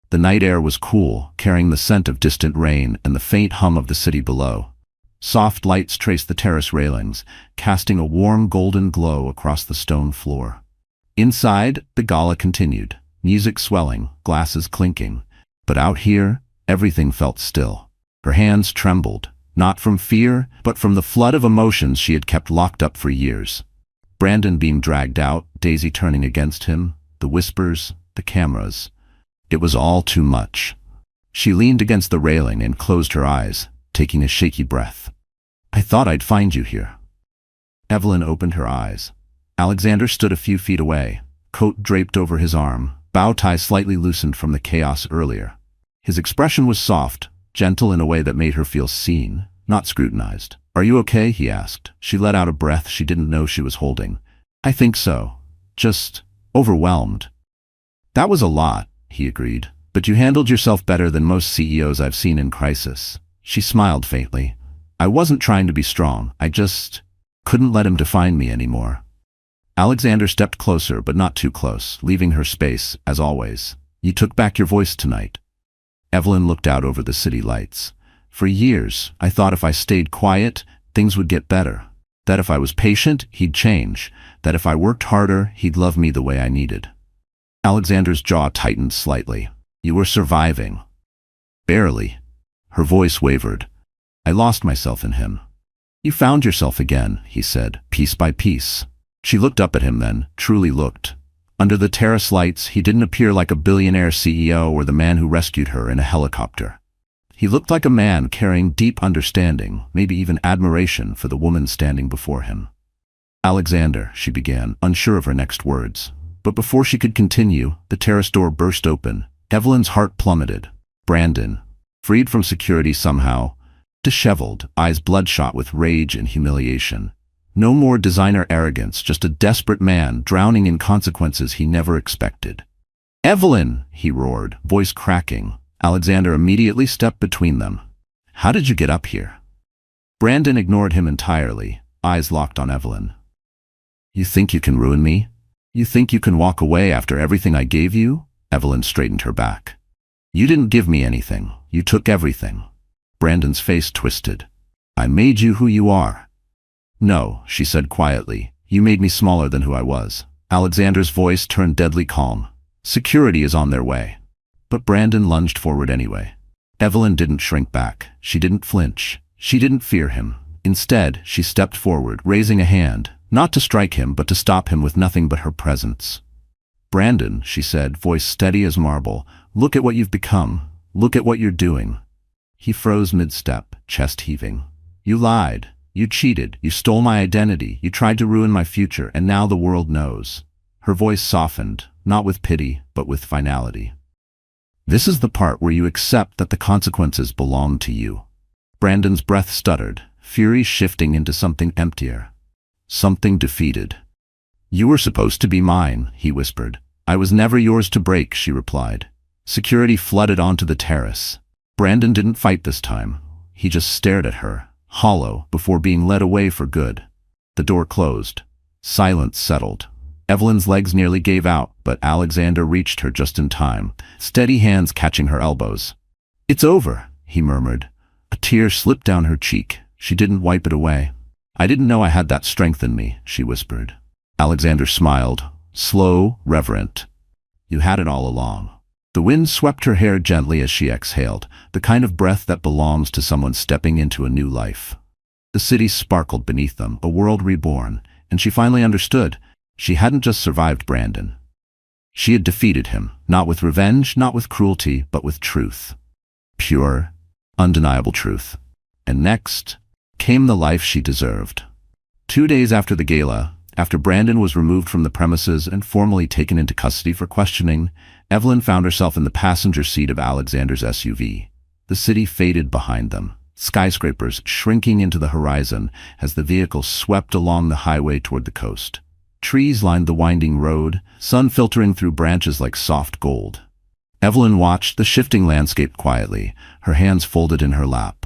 The night air was cool, carrying the scent of distant rain and the faint hum of the city below. Soft lights traced the terrace railings, casting a warm golden glow across the stone floor. Inside, the gala continued, music swelling, glasses clinking. But out here, everything felt still. Her hands trembled, not from fear, but from the flood of emotions she had kept locked up for years. Brandon being dragged out, Daisy turning against him, the whispers, the cameras. It was all too much. She leaned against the railing and closed her eyes, taking a shaky breath. "I thought I'd find you here." Evelyn opened her eyes. Alexander stood a few feet away, coat draped over his arm, bow tie slightly loosened from the chaos earlier. His expression was soft, gentle in a way that made her feel seen, not scrutinized. "Are you okay?" he asked. She let out a breath she didn't know she was holding. "I think so. Just overwhelmed." "That was a lot," he agreed. "But you handled yourself better than most CEOs I've seen in crisis." She smiled faintly. "I wasn't trying to be strong. I just couldn't let him define me anymore." Alexander stepped closer, but not too close, leaving her space, as always. "You took back your voice tonight." Evelyn looked out over the city lights. "For years, I thought if I stayed quiet, things would get better. That if I was patient, he'd change. That if I worked harder, he'd love me the way I needed." Alexander's jaw tightened slightly. "You were surviving." "Barely." Her voice wavered. "I lost myself in him." "You found yourself again," he said, "piece by piece." She looked up at him then, truly looked. Under the terrace lights, he didn't appear like a billionaire CEO or the man who rescued her in a helicopter. He looked like a man carrying deep understanding, maybe even admiration for the woman standing before him. "Alexander," she began, unsure of her next words. But before she could continue, the terrace door burst open. Evelyn's heart plummeted. Brandon, freed from security somehow, disheveled, eyes bloodshot with rage and humiliation. No more designer arrogance, just a desperate man drowning in consequences he never expected. "Evelyn!" he roared, voice cracking. Alexander immediately stepped between them. How did you get up here? Brandon ignored him entirely, eyes locked on Evelyn. You think you can ruin me? You think you can walk away after everything I gave you? Evelyn straightened her back. You didn't give me anything. You took everything. Brandon's face twisted. I made you who you are. No, she said quietly. You made me smaller than who I was. Alexander's voice turned deadly calm. Security is on their way. But Brandon lunged forward anyway. Evelyn didn't shrink back. She didn't flinch. She didn't fear him. Instead, she stepped forward, raising a hand, not to strike him but to stop him with nothing but her presence. Brandon, she said, voice steady as marble, look at what you've become. Look at what you're doing. He froze mid-step, chest heaving. You lied. You cheated. You stole my identity. You tried to ruin my future, and now the world knows. Her voice softened, not with pity, but with finality. This is the part where you accept that the consequences belong to you. Brandon's breath stuttered, fury shifting into something emptier. Something defeated. You were supposed to be mine, he whispered. I was never yours to break, she replied. Security flooded onto the terrace. Brandon didn't fight this time. He just stared at her, hollow, before being led away for good. The door closed. Silence settled. Evelyn's legs nearly gave out, but Alexander reached her just in time, steady hands catching her elbows. It's over, he murmured. A tear slipped down her cheek. She didn't wipe it away. I didn't know I had that strength in me, she whispered. Alexander smiled, slow, reverent. You had it all along. The wind swept her hair gently as she exhaled, the kind of breath that belongs to someone stepping into a new life. The city sparkled beneath them, a world reborn, and she finally understood. She hadn't just survived Brandon. She had defeated him, not with revenge, not with cruelty, but with truth. Pure, undeniable truth. And next came the life she deserved. 2 days after the gala, after Brandon was removed from the premises and formally taken into custody for questioning, Evelyn found herself in the passenger seat of Alexander's SUV. The city faded behind them, skyscrapers shrinking into the horizon as the vehicle swept along the highway toward the coast. Trees lined the winding road, sun filtering through branches like soft gold. Evelyn watched the shifting landscape quietly, her hands folded in her lap.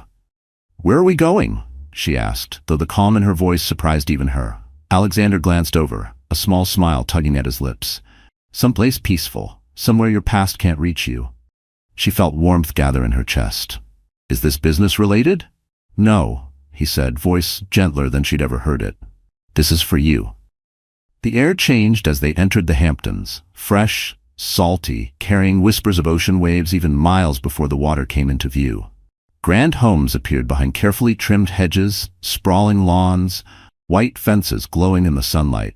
Where are we going? She asked, though the calm in her voice surprised even her. Alexander glanced over, a small smile tugging at his lips. Someplace peaceful, somewhere your past can't reach you. She felt warmth gather in her chest. Is this business related? No, he said, voice gentler than she'd ever heard it. This is for you. The air changed as they entered the Hamptons, fresh, salty, carrying whispers of ocean waves even miles before the water came into view. Grand homes appeared behind carefully trimmed hedges, sprawling lawns, white fences glowing in the sunlight.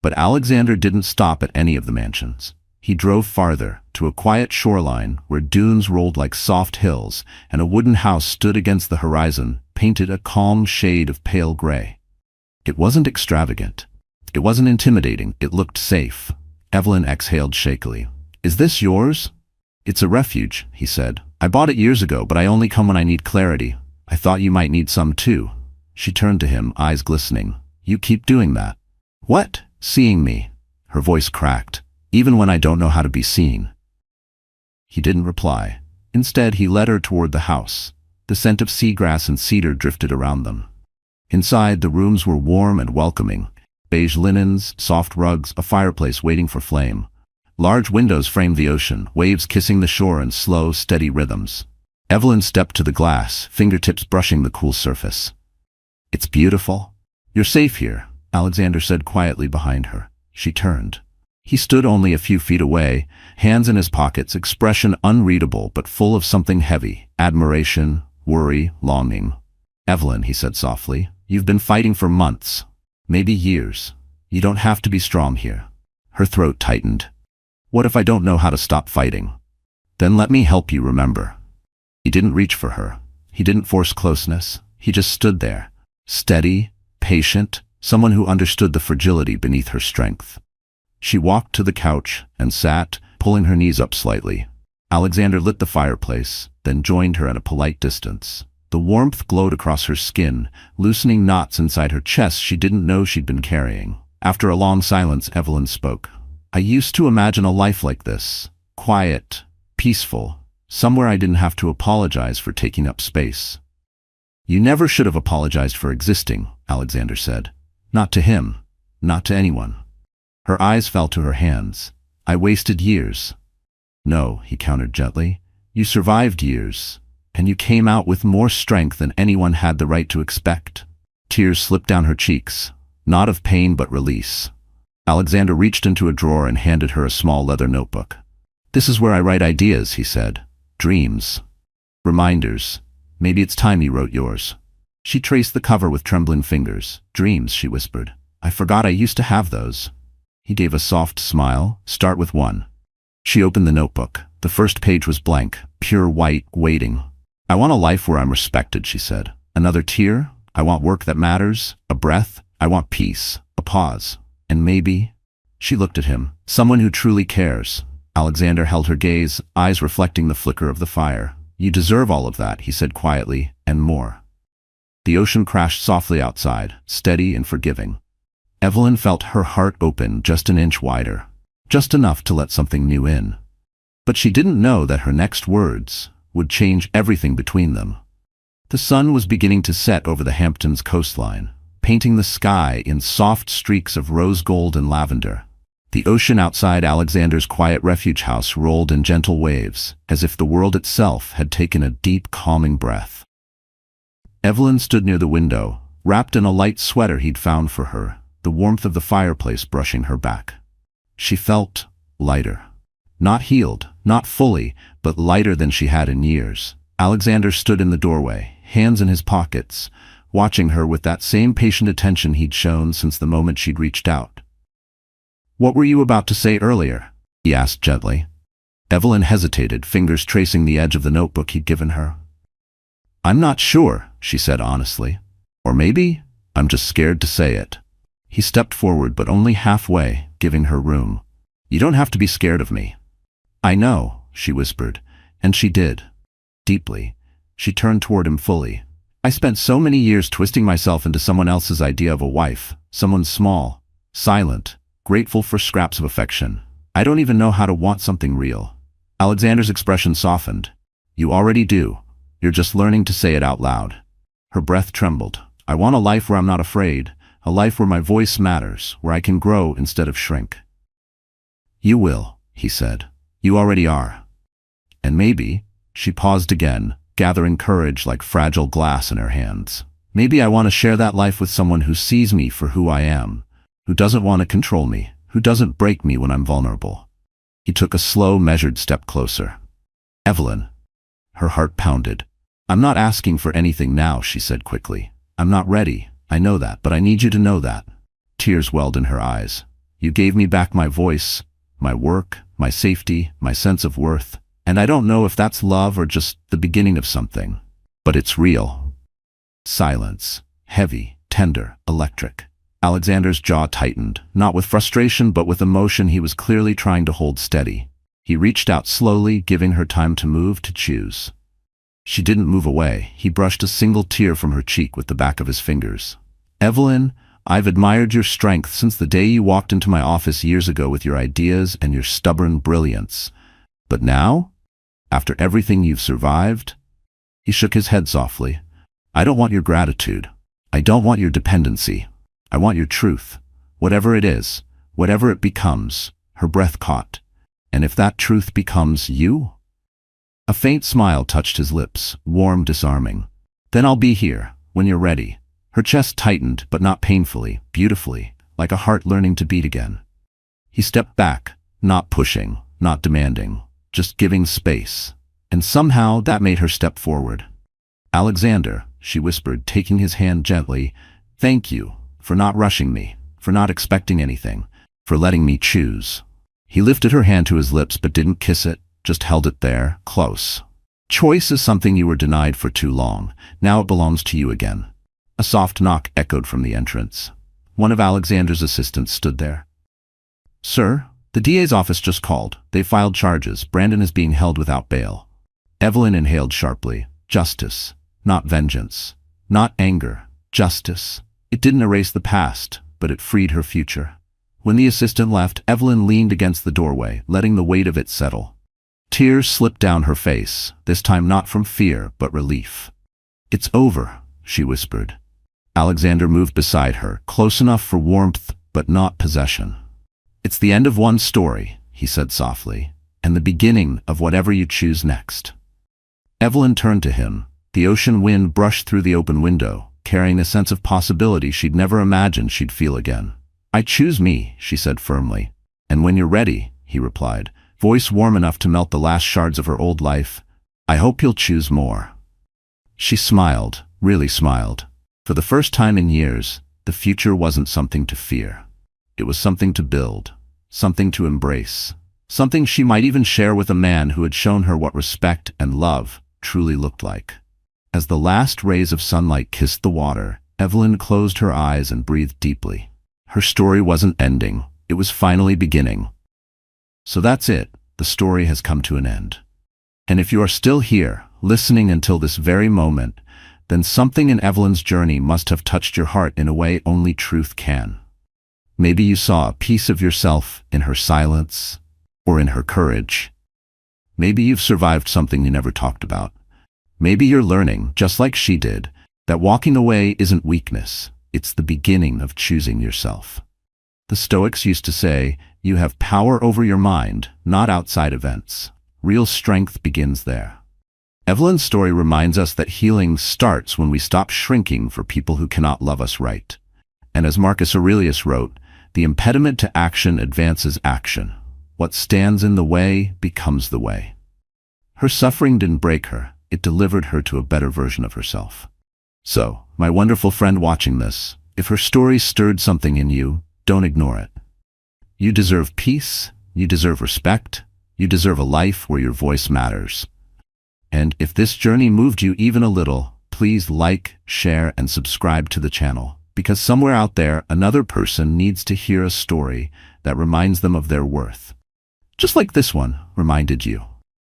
But Alexander didn't stop at any of the mansions. He drove farther, to a quiet shoreline where dunes rolled like soft hills, and a wooden house stood against the horizon, painted a calm shade of pale gray. It wasn't extravagant. It wasn't intimidating. It looked safe. Evelyn exhaled shakily. Is this yours? It's a refuge, he said. I bought it years ago, but I only come when I need clarity. I thought you might need some too. She turned to him, eyes glistening. You keep doing that. What? Seeing me. Her voice cracked. Even when I don't know how to be seen. He didn't reply. Instead, he led her toward the house. The scent of seagrass and cedar drifted around them. Inside, the rooms were warm and welcoming. Beige linens, soft rugs, a fireplace waiting for flame. Large windows framed the ocean, waves kissing the shore in slow, steady rhythms. Evelyn stepped to the glass, fingertips brushing the cool surface. It's beautiful. You're safe here, Alexander said quietly behind her. She turned. He stood only a few feet away, hands in his pockets, expression unreadable but full of something heavy, admiration, worry, longing. Evelyn, he said softly, you've been fighting for months. Maybe years. You don't have to be strong here. Her throat tightened. What if I don't know how to stop fighting? Then let me help you remember. He didn't reach for her. He didn't force closeness. He just stood there, steady, patient, someone who understood the fragility beneath her strength. She walked to the couch and sat, pulling her knees up slightly. Alexander lit the fireplace, then joined her at a polite distance. The warmth glowed across her skin, loosening knots inside her chest she didn't know she'd been carrying. After a long silence, Evelyn spoke. I used to imagine a life like this. Quiet, peaceful, somewhere I didn't have to apologize for taking up space. You never should have apologized for existing, Alexander said. Not to him, not to anyone. Her eyes fell to her hands. I wasted years. No, he countered gently. You survived years, and you came out with more strength than anyone had the right to expect. Tears slipped down her cheeks, not of pain but release. Alexander reached into a drawer and handed her a small leather notebook. This is where I write ideas, he said. Dreams. Reminders. Maybe it's time you wrote yours. She traced the cover with trembling fingers. Dreams, she whispered. I forgot I used to have those. He gave a soft smile. Start with one. She opened the notebook. The first page was blank, pure white, waiting. I want a life where I'm respected, she said. Another tear. I want work that matters. A breath. I want peace. A pause. And maybe... She looked at him. Someone who truly cares. Alexander held her gaze, eyes reflecting the flicker of the fire. You deserve all of that, he said quietly, and more. The ocean crashed softly outside, steady and forgiving. Evelyn felt her heart open just an inch wider, just enough to let something new in. But she didn't know that her next words would change everything between them. The sun was beginning to set over the Hamptons coastline, painting the sky in soft streaks of rose gold and lavender. The ocean outside Alexander's quiet refuge house rolled in gentle waves, as if the world itself had taken a deep, calming breath. Evelyn stood near the window, wrapped in a light sweater he'd found for her, the warmth of the fireplace brushing her back. She felt lighter. Not healed, not fully, but lighter than she had in years. Alexander stood in the doorway, hands in his pockets, watching her with that same patient attention he'd shown since the moment she'd reached out. What were you about to say earlier? He asked gently. Evelyn hesitated, fingers tracing the edge of the notebook he'd given her. I'm not sure, she said honestly. Or maybe I'm just scared to say it. He stepped forward, but only halfway, giving her room. You don't have to be scared of me. I know, she whispered, and she did. Deeply. She turned toward him fully. I spent so many years twisting myself into someone else's idea of a wife, someone small, silent, grateful for scraps of affection. I don't even know how to want something real. Alexander's expression softened. You already do. You're just learning to say it out loud. Her breath trembled. I want a life where I'm not afraid, a life where my voice matters, where I can grow instead of shrink. You will, he said. You already are. And maybe, she paused again, gathering courage like fragile glass in her hands. Maybe I want to share that life with someone who sees me for who I am, who doesn't want to control me, who doesn't break me when I'm vulnerable. He took a slow, measured step closer. Evelyn. Her heart pounded. I'm not asking for anything now, she said quickly. I'm not ready. I know that, but I need you to know that. Tears welled in her eyes. You gave me back my voice, my work, my safety, my sense of worth. And I don't know if that's love or just the beginning of something. But it's real. Silence. Heavy, tender, electric. Alexander's jaw tightened, not with frustration but with emotion he was clearly trying to hold steady. He reached out slowly, giving her time to move, to choose. She didn't move away. He brushed a single tear from her cheek with the back of his fingers. Evelyn, I've admired your strength since the day you walked into my office years ago with your ideas and your stubborn brilliance. But now, after everything you've survived, he shook his head softly. I don't want your gratitude. I don't want your dependency. I want your truth. Whatever it is, whatever it becomes. Her breath caught. And if that truth becomes you? A faint smile touched his lips, warm, disarming. Then I'll be here, when you're ready. Her chest tightened, but not painfully, beautifully, like a heart learning to beat again. He stepped back, not pushing, not demanding, just giving space. And somehow that made her step forward. Alexander, she whispered, taking his hand gently, thank you for not rushing me, for not expecting anything, for letting me choose. He lifted her hand to his lips but didn't kiss it, just held it there, close. Choice is something you were denied for too long. Now it belongs to you again. A soft knock echoed from the entrance. One of Alexander's assistants stood there. Sir, the DA's office just called. They filed charges. Brandon is being held without bail. Evelyn inhaled sharply. Justice, not vengeance. Not anger. Justice. It didn't erase the past, but it freed her future. When the assistant left, Evelyn leaned against the doorway, letting the weight of it settle. Tears slipped down her face, this time not from fear but relief. "It's over," she whispered. Alexander moved beside her, close enough for warmth but not possession. "It's the end of one story," he said softly, "and the beginning of whatever you choose next." Evelyn turned to him. The ocean wind brushed through the open window, carrying a sense of possibility she'd never imagined she'd feel again. "I choose me," she said firmly. "And when you're ready," he replied, voice warm enough to melt the last shards of her old life, "I hope you'll choose more." She smiled, really smiled. For the first time in years, the future wasn't something to fear. It was something to build, something to embrace, something she might even share with a man who had shown her what respect and love truly looked like. As the last rays of sunlight kissed the water, Evelyn closed her eyes and breathed deeply. Her story wasn't ending, it was finally beginning. So that's it, the story has come to an end. And if you are still here, listening until this very moment, then something in Evelyn's journey must have touched your heart in a way only truth can. Maybe you saw a piece of yourself in her silence, or in her courage. Maybe you've survived something you never talked about. Maybe you're learning, just like she did, that walking away isn't weakness, it's the beginning of choosing yourself. The Stoics used to say, you have power over your mind, not outside events. Real strength begins there. Evelyn's story reminds us that healing starts when we stop shrinking for people who cannot love us right. And as Marcus Aurelius wrote, the impediment to action advances action. What stands in the way becomes the way. Her suffering didn't break her, it delivered her to a better version of herself. So, my wonderful friend watching this, if her story stirred something in you, don't ignore it. You deserve peace, you deserve respect, you deserve a life where your voice matters. And if this journey moved you even a little, please like, share, and subscribe to the channel, because somewhere out there, another person needs to hear a story that reminds them of their worth. Just like this one reminded you.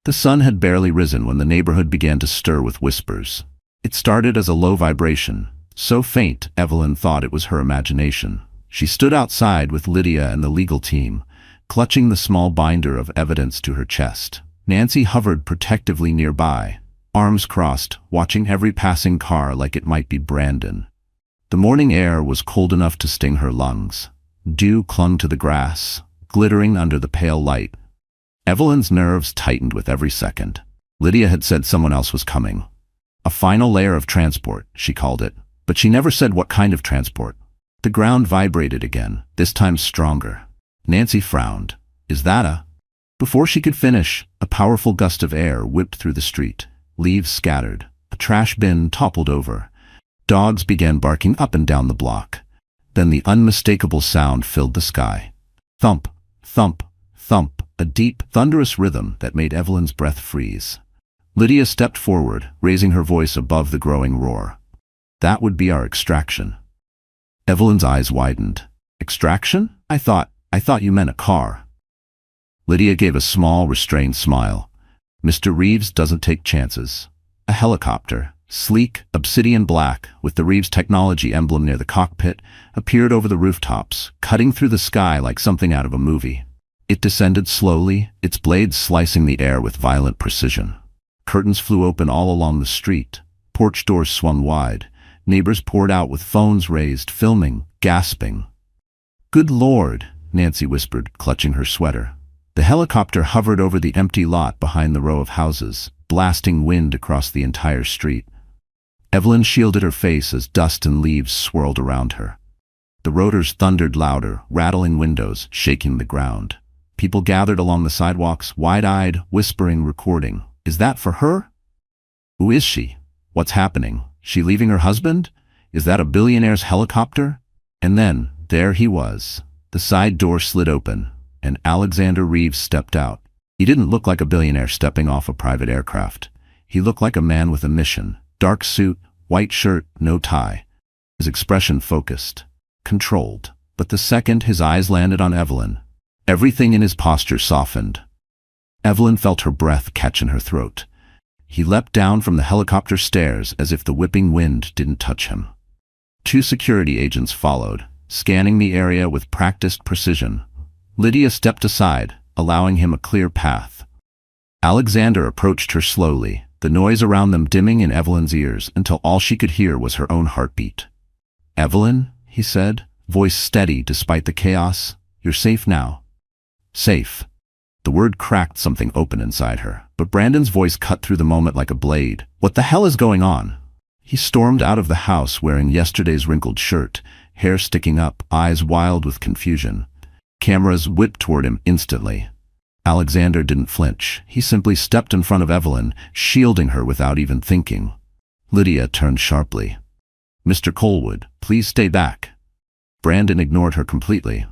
The sun had barely risen when the neighborhood began to stir with whispers. It started as a low vibration, so faint Evelyn thought it was her imagination. She stood outside with Lydia and the legal team, clutching the small binder of evidence to her chest. Nancy hovered protectively nearby, arms crossed, watching every passing car like it might be Brandon. The morning air was cold enough to sting her lungs. Dew clung to the grass, glittering under the pale light. Evelyn's nerves tightened with every second. Lydia had said someone else was coming. A final layer of transport, she called it, but she never said what kind of transport. The ground vibrated again, this time stronger. Nancy frowned. Is that a... Before she could finish, a powerful gust of air whipped through the street. Leaves scattered. A trash bin toppled over. Dogs began barking up and down the block. Then the unmistakable sound filled the sky. Thump, thump, thump, a deep, thunderous rhythm that made Evelyn's breath freeze. Lydia stepped forward, raising her voice above the growing roar. That would be our extraction. Evelyn's eyes widened. Extraction? I thought you meant a car. Lydia gave a small, restrained smile. Mr. Reeves doesn't take chances. A helicopter, sleek, obsidian black, with the Reeves Technology emblem near the cockpit, appeared over the rooftops, cutting through the sky like something out of a movie. It descended slowly, its blades slicing the air with violent precision. Curtains flew open all along the street. Porch doors swung wide. Neighbors poured out with phones raised, filming, gasping. "Good Lord," Nancy whispered, clutching her sweater. The helicopter hovered over the empty lot behind the row of houses, blasting wind across the entire street. Evelyn shielded her face as dust and leaves swirled around her. The rotors thundered louder, rattling windows, shaking the ground. People gathered along the sidewalks, wide-eyed, whispering, recording. Is that for her? Who is she? What's happening? She leaving her husband? Is that a billionaire's helicopter? And then, there he was. The side door slid open, and Alexander Reeves stepped out. He didn't look like a billionaire stepping off a private aircraft. He looked like a man with a mission. Dark suit, white shirt, no tie. His expression focused, controlled. But the second his eyes landed on Evelyn, everything in his posture softened. Evelyn felt her breath catch in her throat. He leapt down from the helicopter stairs as if the whipping wind didn't touch him. 2 security agents followed, scanning the area with practiced precision. Lydia stepped aside, allowing him a clear path. Alexander approached her slowly, the noise around them dimming in Evelyn's ears until all she could hear was her own heartbeat. "Evelyn," he said, voice steady despite the chaos, "you're safe now." Safe. The word cracked something open inside her, but Brandon's voice cut through the moment like a blade. "What the hell is going on?" He stormed out of the house wearing yesterday's wrinkled shirt, hair sticking up, eyes wild with confusion. Cameras whipped toward him instantly. Alexander didn't flinch. He simply stepped in front of Evelyn, shielding her without even thinking. Lydia turned sharply. "Mr. Colwood, please stay back." Brandon ignored her completely.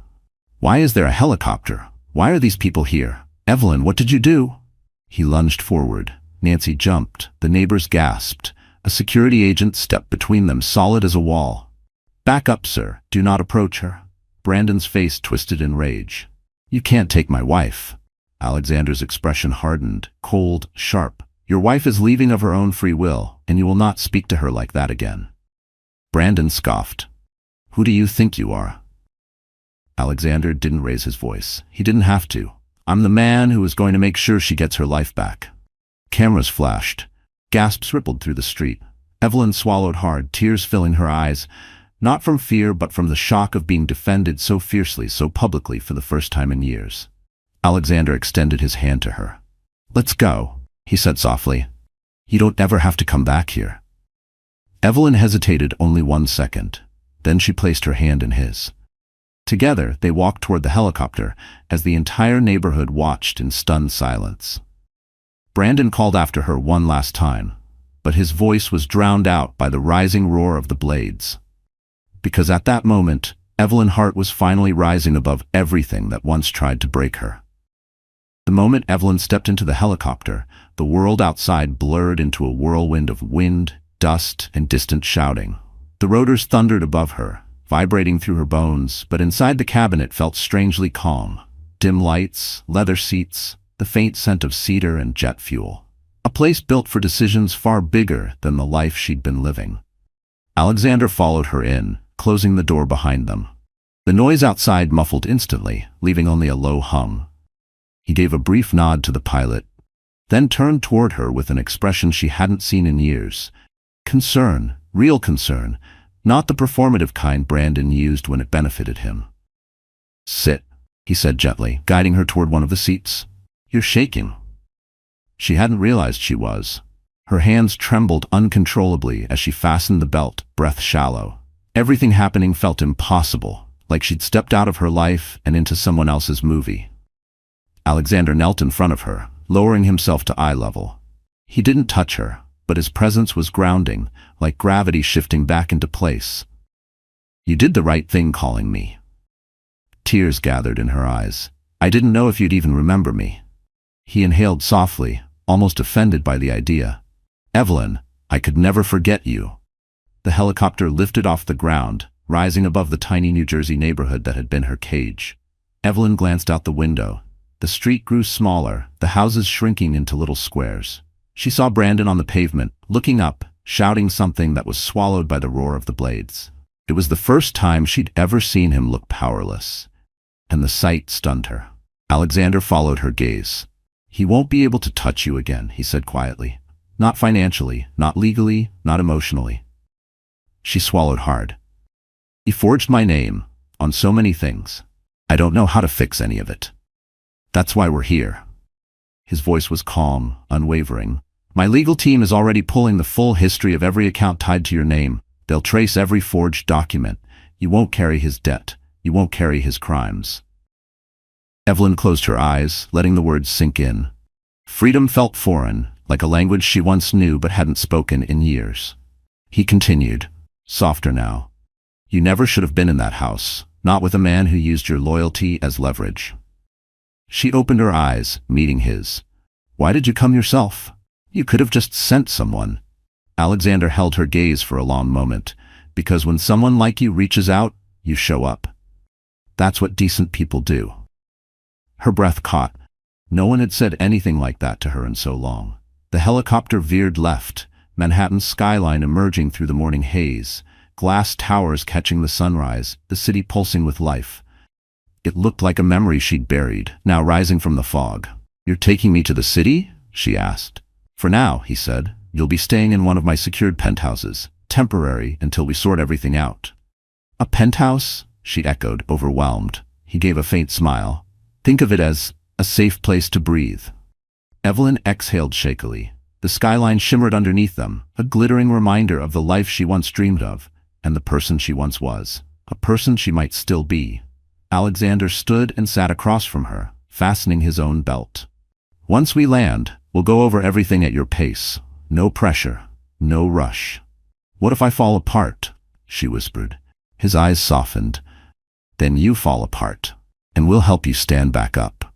"Why is there a helicopter? Why are these people here? Evelyn, what did you do?" He lunged forward. Nancy jumped. The neighbors gasped. A security agent stepped between them, solid as a wall. "Back up, sir. Do not approach her." Brandon's face twisted in rage. "You can't take my wife." Alexander's expression hardened, cold, sharp. "Your wife is leaving of her own free will, and you will not speak to her like that again." Brandon scoffed. "Who do you think you are?" Alexander didn't raise his voice. He didn't have to. "I'm the man who is going to make sure she gets her life back." Cameras flashed. Gasps rippled through the street. Evelyn swallowed hard, tears filling her eyes, not from fear but from the shock of being defended so fiercely, so publicly for the first time in years. Alexander extended his hand to her. "Let's go," he said softly. "You don't ever have to come back here." Evelyn hesitated only 1 second. Then she placed her hand in his. Together, they walked toward the helicopter as the entire neighborhood watched in stunned silence. Brandon called after her one last time, but his voice was drowned out by the rising roar of the blades. Because at that moment, Evelyn Hart was finally rising above everything that once tried to break her. The moment Evelyn stepped into the helicopter, the world outside blurred into a whirlwind of wind, dust, and distant shouting. The rotors thundered above her, vibrating through her bones, but inside the cabin it felt strangely calm. Dim lights, leather seats, the faint scent of cedar and jet fuel. A place built for decisions far bigger than the life she'd been living. Alexander followed her in, closing the door behind them. The noise outside muffled instantly, leaving only a low hum. He gave a brief nod to the pilot, then turned toward her with an expression she hadn't seen in years. Concern, real concern, not the performative kind Brandon used when it benefited him. "Sit," he said gently, guiding her toward one of the seats. "You're shaking." She hadn't realized she was. Her hands trembled uncontrollably as she fastened the belt, breath shallow. Everything happening felt impossible, like she'd stepped out of her life and into someone else's movie. Alexander knelt in front of her, lowering himself to eye level. He didn't touch her, but his presence was grounding, like gravity shifting back into place. "You did the right thing calling me." Tears gathered in her eyes. "I didn't know if you'd even remember me." He inhaled softly, almost offended by the idea. "Evelyn, I could never forget you." The helicopter lifted off the ground, rising above the tiny New Jersey neighborhood that had been her cage. Evelyn glanced out the window. The street grew smaller, the houses shrinking into little squares. She saw Brandon on the pavement, looking up, shouting something that was swallowed by the roar of the blades. It was the first time she'd ever seen him look powerless, and the sight stunned her. Alexander followed her gaze. "He won't be able to touch you again," he said quietly. "Not financially, not legally, not emotionally." She swallowed hard. "He forged my name on so many things. I don't know how to fix any of it. That's why we're here." His voice was calm, unwavering. "My legal team is already pulling the full history of every account tied to your name. They'll trace every forged document. You won't carry his debt. You won't carry his crimes." Evelyn closed her eyes, letting the words sink in. Freedom felt foreign, like a language she once knew but hadn't spoken in years. He continued, softer now. "You never should have been in that house, not with a man who used your loyalty as leverage." She opened her eyes, meeting his. "Why did you come yourself? You could have just sent someone." Alexander held her gaze for a long moment. "Because when someone like you reaches out, you show up. That's what decent people do." Her breath caught. No one had said anything like that to her in so long. The helicopter veered left, Manhattan's skyline emerging through the morning haze, glass towers catching the sunrise, the city pulsing with life. It looked like a memory she'd buried, now rising from the fog. "You're taking me to the city?" she asked. For now, he said, you'll be staying in one of my secured penthouses, temporary until we sort everything out. A penthouse? She echoed, overwhelmed. He gave a faint smile. Think of it as a safe place to breathe. Evelyn exhaled shakily. The skyline shimmered underneath them, a glittering reminder of the life she once dreamed of, and the person she once was, a person she might still be. Alexander stood and sat across from her, fastening his own belt. Once we land, we'll go over everything at your pace. No pressure, no rush. What if I fall apart? She whispered. His eyes softened. Then you fall apart, and we'll help you stand back up.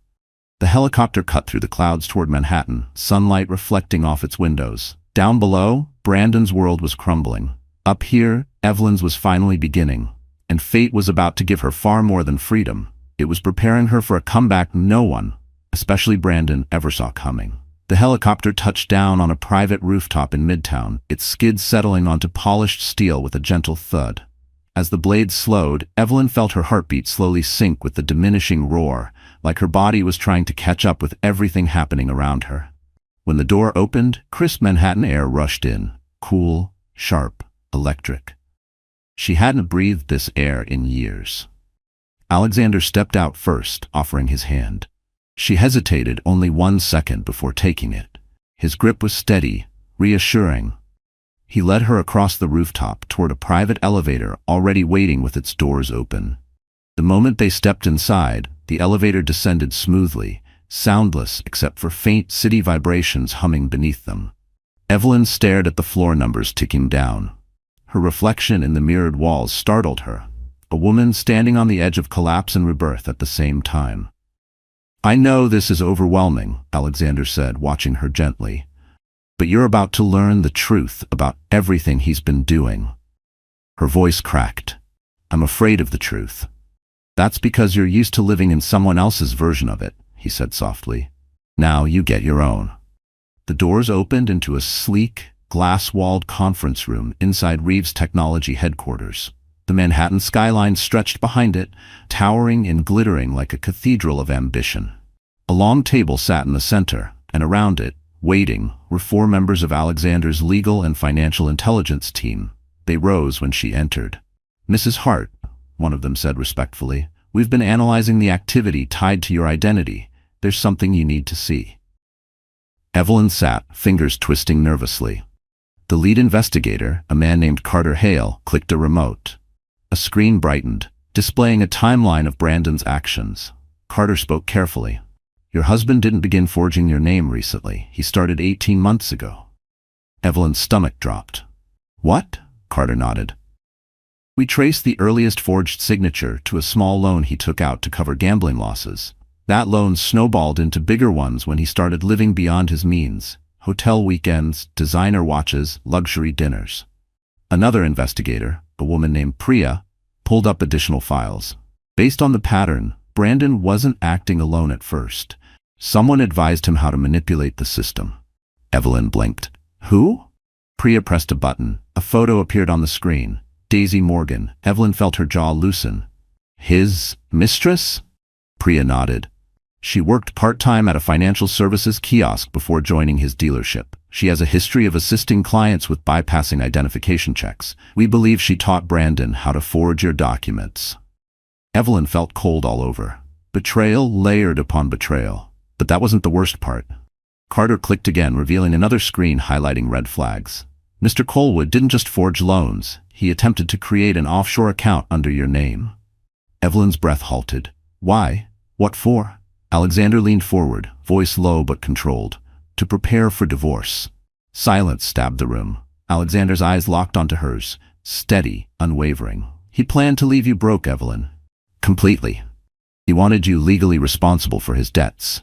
The helicopter cut through the clouds toward Manhattan, sunlight reflecting off its windows. Down below, Brandon's world was crumbling. Up here, Evelyn's was finally beginning, and fate was about to give her far more than freedom. It was preparing her for a comeback no one, especially Brandon, ever saw coming. The helicopter touched down on a private rooftop in Midtown, its skids settling onto polished steel with a gentle thud. As the blades slowed, Evelyn felt her heartbeat slowly sink with the diminishing roar, like her body was trying to catch up with everything happening around her. When the door opened, crisp Manhattan air rushed in, cool, sharp, electric. She hadn't breathed this air in years. Alexander stepped out first, offering his hand. She hesitated only 1 second before taking it. His grip was steady, reassuring. He led her across the rooftop toward a private elevator already waiting with its doors open. The moment they stepped inside, the elevator descended smoothly, soundless except for faint city vibrations humming beneath them. Evelyn stared at the floor numbers ticking down. Her reflection in the mirrored walls startled her, a woman standing on the edge of collapse and rebirth at the same time. I know this is overwhelming, Alexander said, watching her gently. But you're about to learn the truth about everything he's been doing. Her voice cracked. I'm afraid of the truth. That's because you're used to living in someone else's version of it, he said softly. Now you get your own. The doors opened into a sleek, glass-walled conference room inside Reeves Technology headquarters. The Manhattan skyline stretched behind it, towering and glittering like a cathedral of ambition. A long table sat in the center, and around it, waiting, were 4 members of Alexander's legal and financial intelligence team. They rose when she entered. Mrs. Hart, one of them said respectfully, we've been analyzing the activity tied to your identity. There's something you need to see. Evelyn sat, fingers twisting nervously. The lead investigator, a man named Carter Hale, clicked a remote. A screen brightened, displaying a timeline of Brandon's actions. Carter spoke carefully. Your husband didn't begin forging your name recently. He started 18 months ago. Evelyn's stomach dropped. What? Carter nodded. We traced the earliest forged signature to a small loan he took out to cover gambling losses. That loan snowballed into bigger ones when he started living beyond his means. Hotel weekends, designer watches, luxury dinners. Another investigator, a woman named Priya, pulled up additional files. Based on the pattern, Brandon wasn't acting alone at first. Someone advised him how to manipulate the system. Evelyn blinked. Who? Priya pressed a button. A photo appeared on the screen. Daisy Morgan. Evelyn felt her jaw loosen. His mistress? Priya nodded. She worked part-time at a financial services kiosk before joining his dealership. She has a history of assisting clients with bypassing identification checks. We believe she taught Brandon how to forge your documents. Evelyn felt cold all over. Betrayal layered upon betrayal. But that wasn't the worst part. Carter clicked again, revealing another screen highlighting red flags. Mr. Colwood didn't just forge loans. He attempted to create an offshore account under your name. Evelyn's breath halted. Why? What for? Alexander leaned forward, voice low but controlled. To prepare for divorce. Silence stabbed the room. Alexander's eyes locked onto hers, steady, unwavering. He planned to leave you broke, Evelyn. Completely. He wanted you legally responsible for his debts.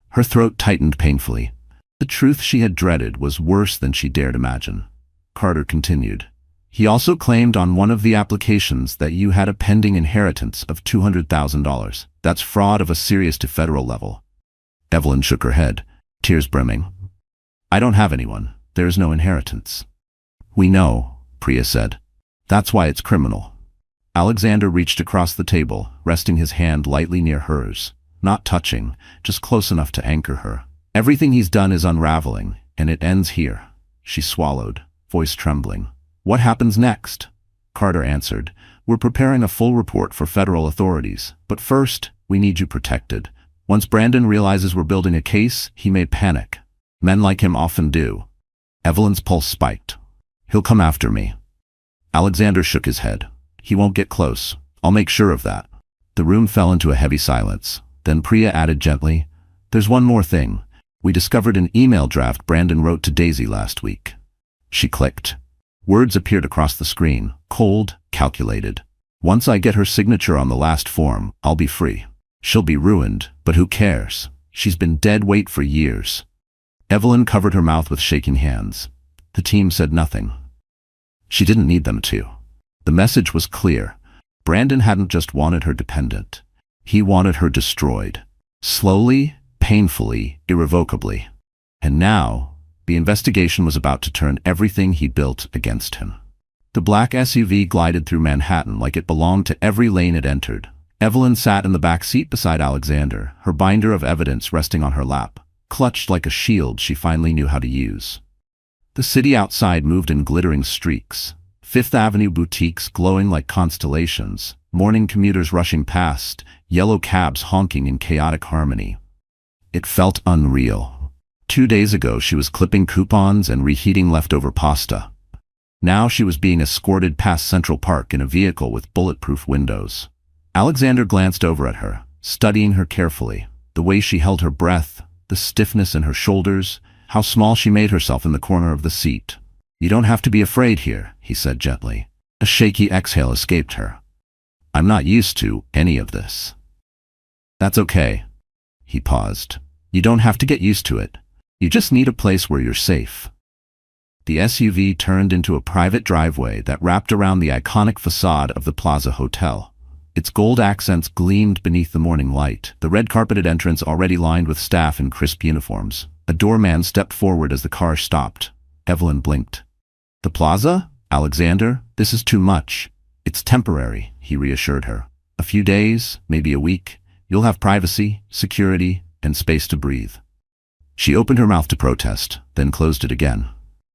Her throat tightened painfully. The truth she had dreaded was worse than she dared imagine. Carter continued. He also claimed on one of the applications that you had a pending inheritance of $200,000. That's fraud of a serious to federal level. Evelyn shook her head, tears brimming. I don't have anyone. There is no inheritance. We know, Priya said. That's why it's criminal. Alexander reached across the table, resting his hand lightly near hers, not touching, just close enough to anchor her. Everything he's done is unraveling, and it ends here. She swallowed, voice trembling. What happens next? Carter answered. We're preparing a full report for federal authorities, but first, we need you protected. Once Brandon realizes we're building a case, he may panic. Men like him often do. Evelyn's pulse spiked. He'll come after me. Alexander shook his head. He won't get close. I'll make sure of that. The room fell into a heavy silence. Then Priya added gently, there's one more thing. We discovered an email draft Brandon wrote to Daisy last week. She clicked. Words appeared across the screen, cold, calculated. Once I get her signature on the last form, I'll be free. She'll be ruined, but who cares? She's been dead weight for years. Evelyn covered her mouth with shaking hands. The team said nothing. She didn't need them to. The message was clear. Brandon hadn't just wanted her dependent. He wanted her destroyed. Slowly, painfully, irrevocably. And now, the investigation was about to turn everything he built against him. The black SUV glided through Manhattan like it belonged to every lane it entered. Evelyn sat in the back seat beside Alexander, her binder of evidence resting on her lap, clutched like a shield she finally knew how to use. The city outside moved in glittering streaks. Fifth Avenue boutiques glowing like constellations, morning commuters rushing past, yellow cabs honking in chaotic harmony. It felt unreal. 2 days ago she was clipping coupons and reheating leftover pasta. Now she was being escorted past Central Park in a vehicle with bulletproof windows. Alexander glanced over at her, studying her carefully. The way she held her breath, the stiffness in her shoulders, how small she made herself in the corner of the seat. You don't have to be afraid here, he said gently. A shaky exhale escaped her. I'm not used to any of this. That's okay. He paused. You don't have to get used to it. You just need a place where you're safe. The SUV turned into a private driveway that wrapped around the iconic facade of the Plaza Hotel. Its gold accents gleamed beneath the morning light, the red-carpeted entrance already lined with staff in crisp uniforms. A doorman stepped forward as the car stopped. Evelyn blinked. The plaza? Alexander, this is too much. It's temporary, he reassured her. A few days, maybe a week. You'll have privacy, security, and space to breathe. She opened her mouth to protest, then closed it again.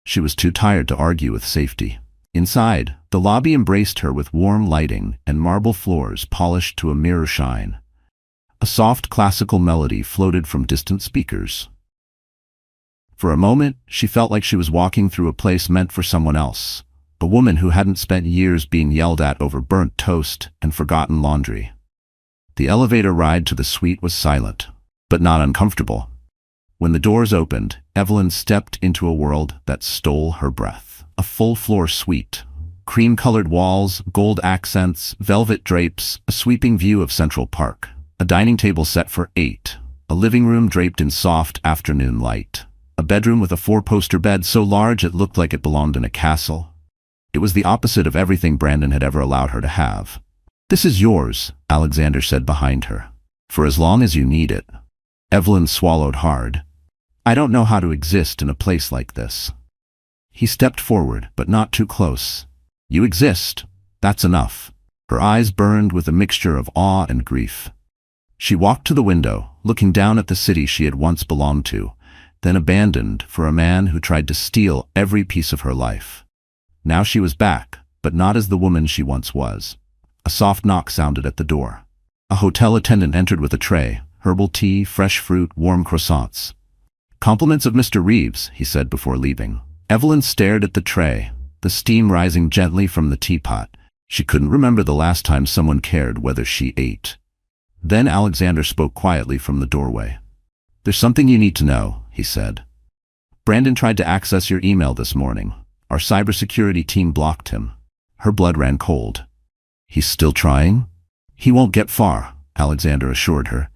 She was too tired to argue with safety. Inside, the lobby embraced her with warm lighting and marble floors polished to a mirror shine. A soft classical melody floated from distant speakers. For a moment, she felt like she was walking through a place meant for someone else, a woman who hadn't spent years being yelled at over burnt toast and forgotten laundry. The elevator ride to the suite was silent, but not uncomfortable. When the doors opened, Evelyn stepped into a world that stole her breath. A full-floor suite. Cream-colored walls, gold accents, velvet drapes, a sweeping view of Central Park. A dining table set for 8. A living room draped in soft afternoon light. A bedroom with a 4-poster bed so large it looked like it belonged in a castle. It was the opposite of everything Brandon had ever allowed her to have. This is yours, Alexander said behind her. For as long as you need it. Evelyn swallowed hard. I don't know how to exist in a place like this. He stepped forward, but not too close. You exist. That's enough. Her eyes burned with a mixture of awe and grief. She walked to the window, looking down at the city she had once belonged to, then abandoned for a man who tried to steal every piece of her life. Now she was back, but not as the woman she once was. A soft knock sounded at the door. A hotel attendant entered with a tray, herbal tea, fresh fruit, warm croissants. Compliments of Mr. Reeves, he said before leaving. Evelyn stared at the tray, the steam rising gently from the teapot. She couldn't remember the last time someone cared whether she ate. Then Alexander spoke quietly from the doorway. There's something you need to know, he said. Brandon tried to access your email this morning. Our cybersecurity team blocked him. Her blood ran cold. He's still trying? He won't get far, Alexander assured her.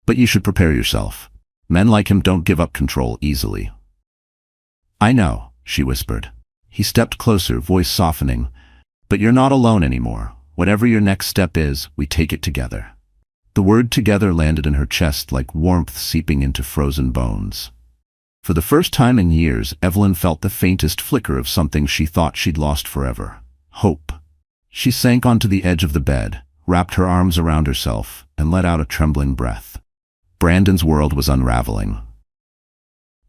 But you should prepare yourself. Men like him don't give up control easily. I know, she whispered. He stepped closer, voice softening. But you're not alone anymore. Whatever your next step is, we take it together. The word together landed in her chest like warmth seeping into frozen bones. For the first time in years, Evelyn felt the faintest flicker of something she thought she'd lost forever. Hope. She sank onto the edge of the bed, wrapped her arms around herself, and let out a trembling breath. Brandon's world was unraveling.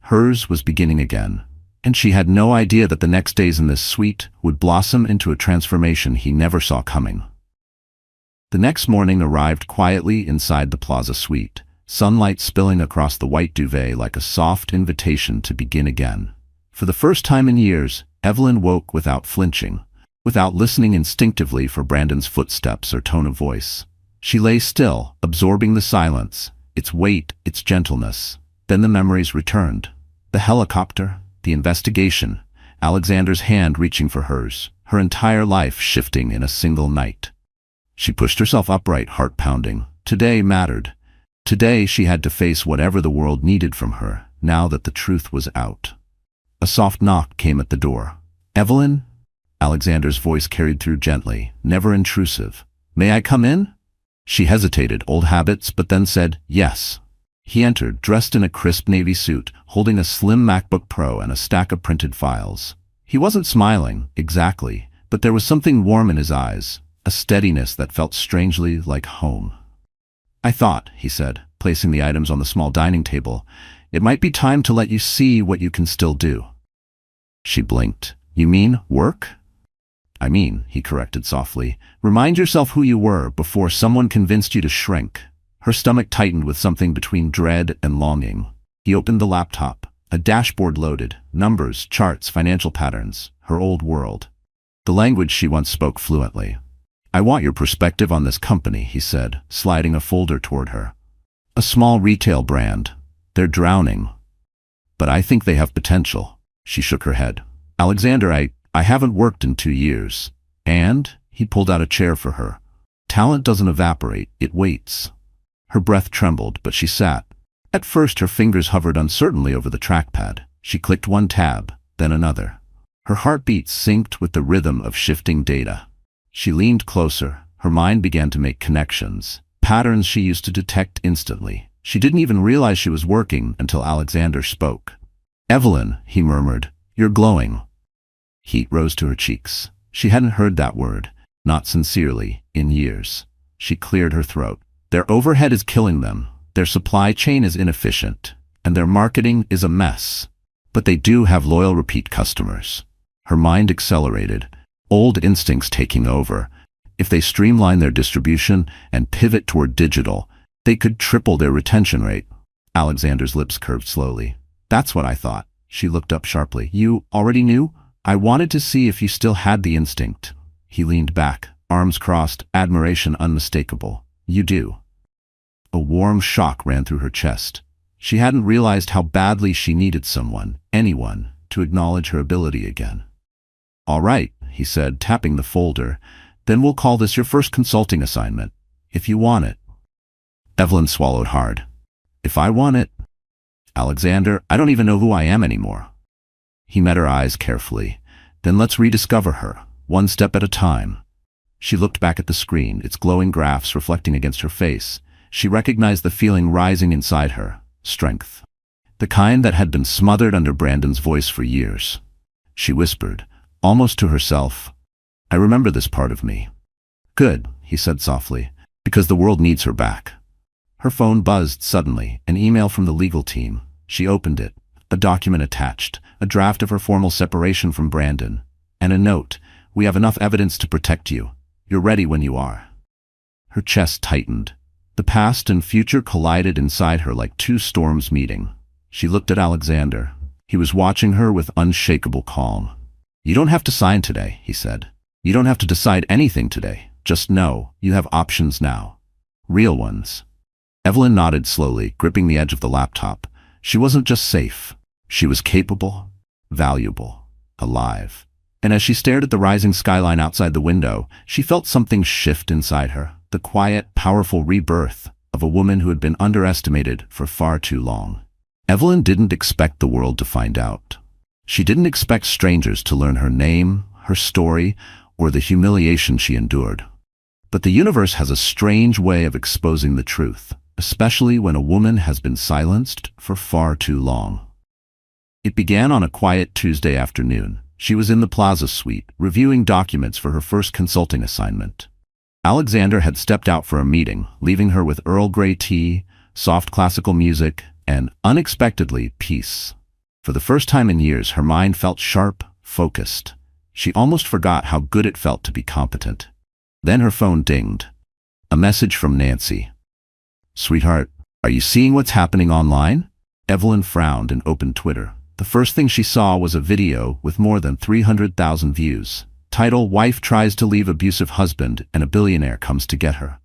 Hers was beginning again, and she had no idea that the next days in this suite would blossom into a transformation he never saw coming. The next morning arrived quietly inside the Plaza suite, sunlight spilling across the white duvet like a soft invitation to begin again. For the first time in years, Evelyn woke without flinching, without listening instinctively for Brandon's footsteps or tone of voice. She lay still, absorbing the silence, its weight, its gentleness. Then the memories returned. The helicopter, the investigation, Alexander's hand reaching for hers, her entire life shifting in a single night. She pushed herself upright, heart pounding. Today mattered. Today she had to face whatever the world needed from her, now that the truth was out. A soft knock came at the door. "Evelyn?" Alexander's voice carried through gently, never intrusive. "May I come in?" She hesitated, old habits, but then said, "Yes." He entered, dressed in a crisp navy suit, holding a slim MacBook Pro and a stack of printed files. He wasn't smiling, exactly, but there was something warm in his eyes, a steadiness that felt strangely like home. "I thought," he said, placing the items on the small dining table, "it might be time to let you see what you can still do." She blinked. "You mean work?" "I mean," he corrected softly, "remind yourself who you were before someone convinced you to shrink." Her stomach tightened with something between dread and longing. He opened the laptop. A dashboard loaded. Numbers, charts, financial patterns. Her old world. The language she once spoke fluently. "I want your perspective on this company," he said, sliding a folder toward her. "A small retail brand. They're drowning. But I think they have potential." She shook her head. "Alexander, I haven't worked in 2 years. And," he pulled out a chair for her, "talent doesn't evaporate, it waits." Her breath trembled, but she sat. At first her fingers hovered uncertainly over the trackpad. She clicked one tab, then another. Her heartbeat synced with the rhythm of shifting data. She leaned closer. Her mind began to make connections, patterns she used to detect instantly. She didn't even realize she was working until Alexander spoke. "Evelyn," he murmured, "you're glowing." Heat rose to her cheeks. She hadn't heard that word, not sincerely, in years. She cleared her throat. "Their overhead is killing them. Their supply chain is inefficient, and their marketing is a mess. But they do have loyal repeat customers." Her mind accelerated, old instincts taking over. If they streamline their distribution and pivot toward digital, they could triple their retention rate. Alexander's lips curved slowly. "That's what I thought." She looked up sharply. "You already knew? I wanted to see if you still had the instinct." He leaned back, arms crossed, admiration unmistakable. "You do." A warm shock ran through her chest. She hadn't realized how badly she needed someone, anyone, to acknowledge her ability again. "All right," he said, tapping the folder. "Then we'll call this your first consulting assignment, if you want it." Evelyn swallowed hard. "If I want it?" "Alexander, I don't even know who I am anymore." He met her eyes carefully. "Then let's rediscover her, one step at a time." She looked back at the screen, its glowing graphs reflecting against her face. She recognized the feeling rising inside her, strength. The kind that had been smothered under Brandon's voice for years. She whispered, almost to herself, "I remember this part of me." "Good," he said softly, "because the world needs her back." Her phone buzzed suddenly, an email from the legal team. She opened it. A document attached, a draft of her formal separation from Brandon, and a note, "We have enough evidence to protect you. You're ready when you are." Her chest tightened. The past and future collided inside her like two storms meeting. She looked at Alexander. He was watching her with unshakable calm. "You don't have to sign today," he said. "You don't have to decide anything today. Just know you have options now. Real ones." Evelyn nodded slowly, gripping the edge of the laptop. She wasn't just safe. She was capable, valuable, alive. And as she stared at the rising skyline outside the window, she felt something shift inside her. The quiet, powerful rebirth of a woman who had been underestimated for far too long. Evelyn didn't expect the world to find out. She didn't expect strangers to learn her name, her story, or the humiliation she endured. But the universe has a strange way of exposing the truth, especially when a woman has been silenced for far too long. It began on a quiet Tuesday afternoon. She was in the Plaza suite, reviewing documents for her first consulting assignment. Alexander had stepped out for a meeting, leaving her with Earl Grey tea, soft classical music, and, unexpectedly, peace. For the first time in years, her mind felt sharp, focused. She almost forgot how good it felt to be competent. Then her phone dinged. A message from Nancy. "Sweetheart, are you seeing what's happening online?" Evelyn frowned and opened Twitter. The first thing she saw was a video with more than 300,000 views. Title: Wife tries to leave abusive husband and a billionaire comes to get her.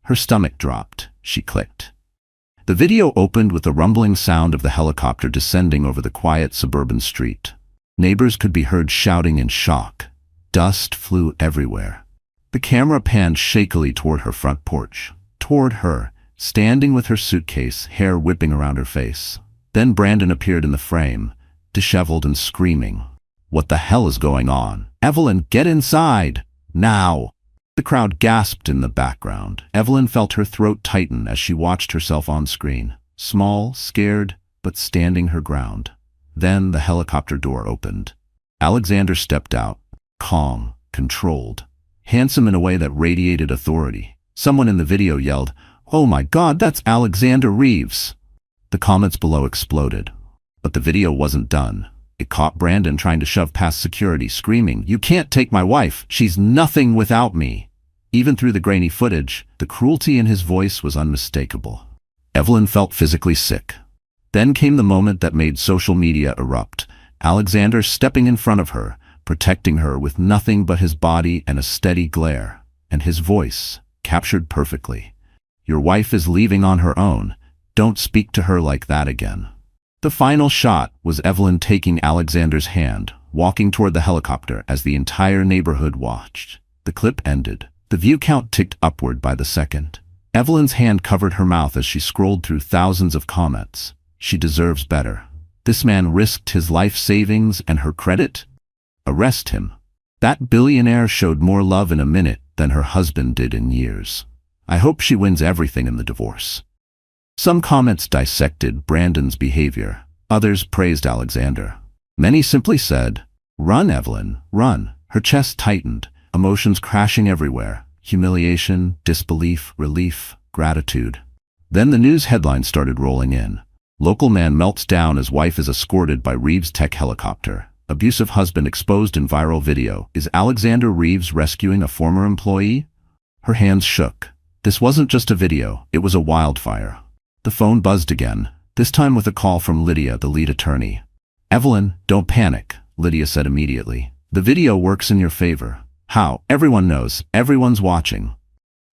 Her stomach dropped. She clicked. The video opened with the rumbling sound of the helicopter descending over the quiet suburban street. Neighbors could be heard shouting in shock. Dust flew everywhere. The camera panned shakily toward her front porch. Toward her, standing with her suitcase, hair whipping around her face. Then Brandon appeared in the frame, disheveled and screaming. "What the hell is going on? Evelyn, get inside! Now!" The crowd gasped in the background. Evelyn felt her throat tighten as she watched herself on screen. Small, scared, but standing her ground. Then the helicopter door opened. Alexander stepped out, calm, controlled, handsome in a way that radiated authority. Someone in the video yelled, "Oh my God, that's Alexander Reeves!" The comments below exploded. But the video wasn't done. It caught Brandon trying to shove past security, screaming, "You can't take my wife! She's nothing without me!" Even through the grainy footage, the cruelty in his voice was unmistakable. Evelyn felt physically sick. Then came the moment that made social media erupt. Alexander stepping in front of her, protecting her with nothing but his body and a steady glare. And his voice, captured perfectly. "Your wife is leaving on her own. Don't speak to her like that again." The final shot was Evelyn taking Alexander's hand, walking toward the helicopter as the entire neighborhood watched. The clip ended. The view count ticked upward by the second. Evelyn's hand covered her mouth as she scrolled through thousands of comments. She deserves better. This man risked his life savings and her credit? Arrest him. That billionaire showed more love in a minute than her husband did in years. I hope she wins everything in the divorce. Some comments dissected Brandon's behavior. Others praised Alexander. Many simply said, "Run, Evelyn, run." Her chest tightened, emotions crashing everywhere. Humiliation, disbelief, relief, gratitude. Then the news headlines started rolling in. Local man melts down as wife is escorted by Reeves tech helicopter. Abusive husband exposed in viral video. Is Alexander Reeves rescuing a former employee? Her hands shook. This wasn't just a video, it was a wildfire. The phone buzzed again, this time with a call from Lydia, the lead attorney. "Evelyn, don't panic," Lydia said immediately. "The video works in your favor." "How? Everyone knows. Everyone's watching."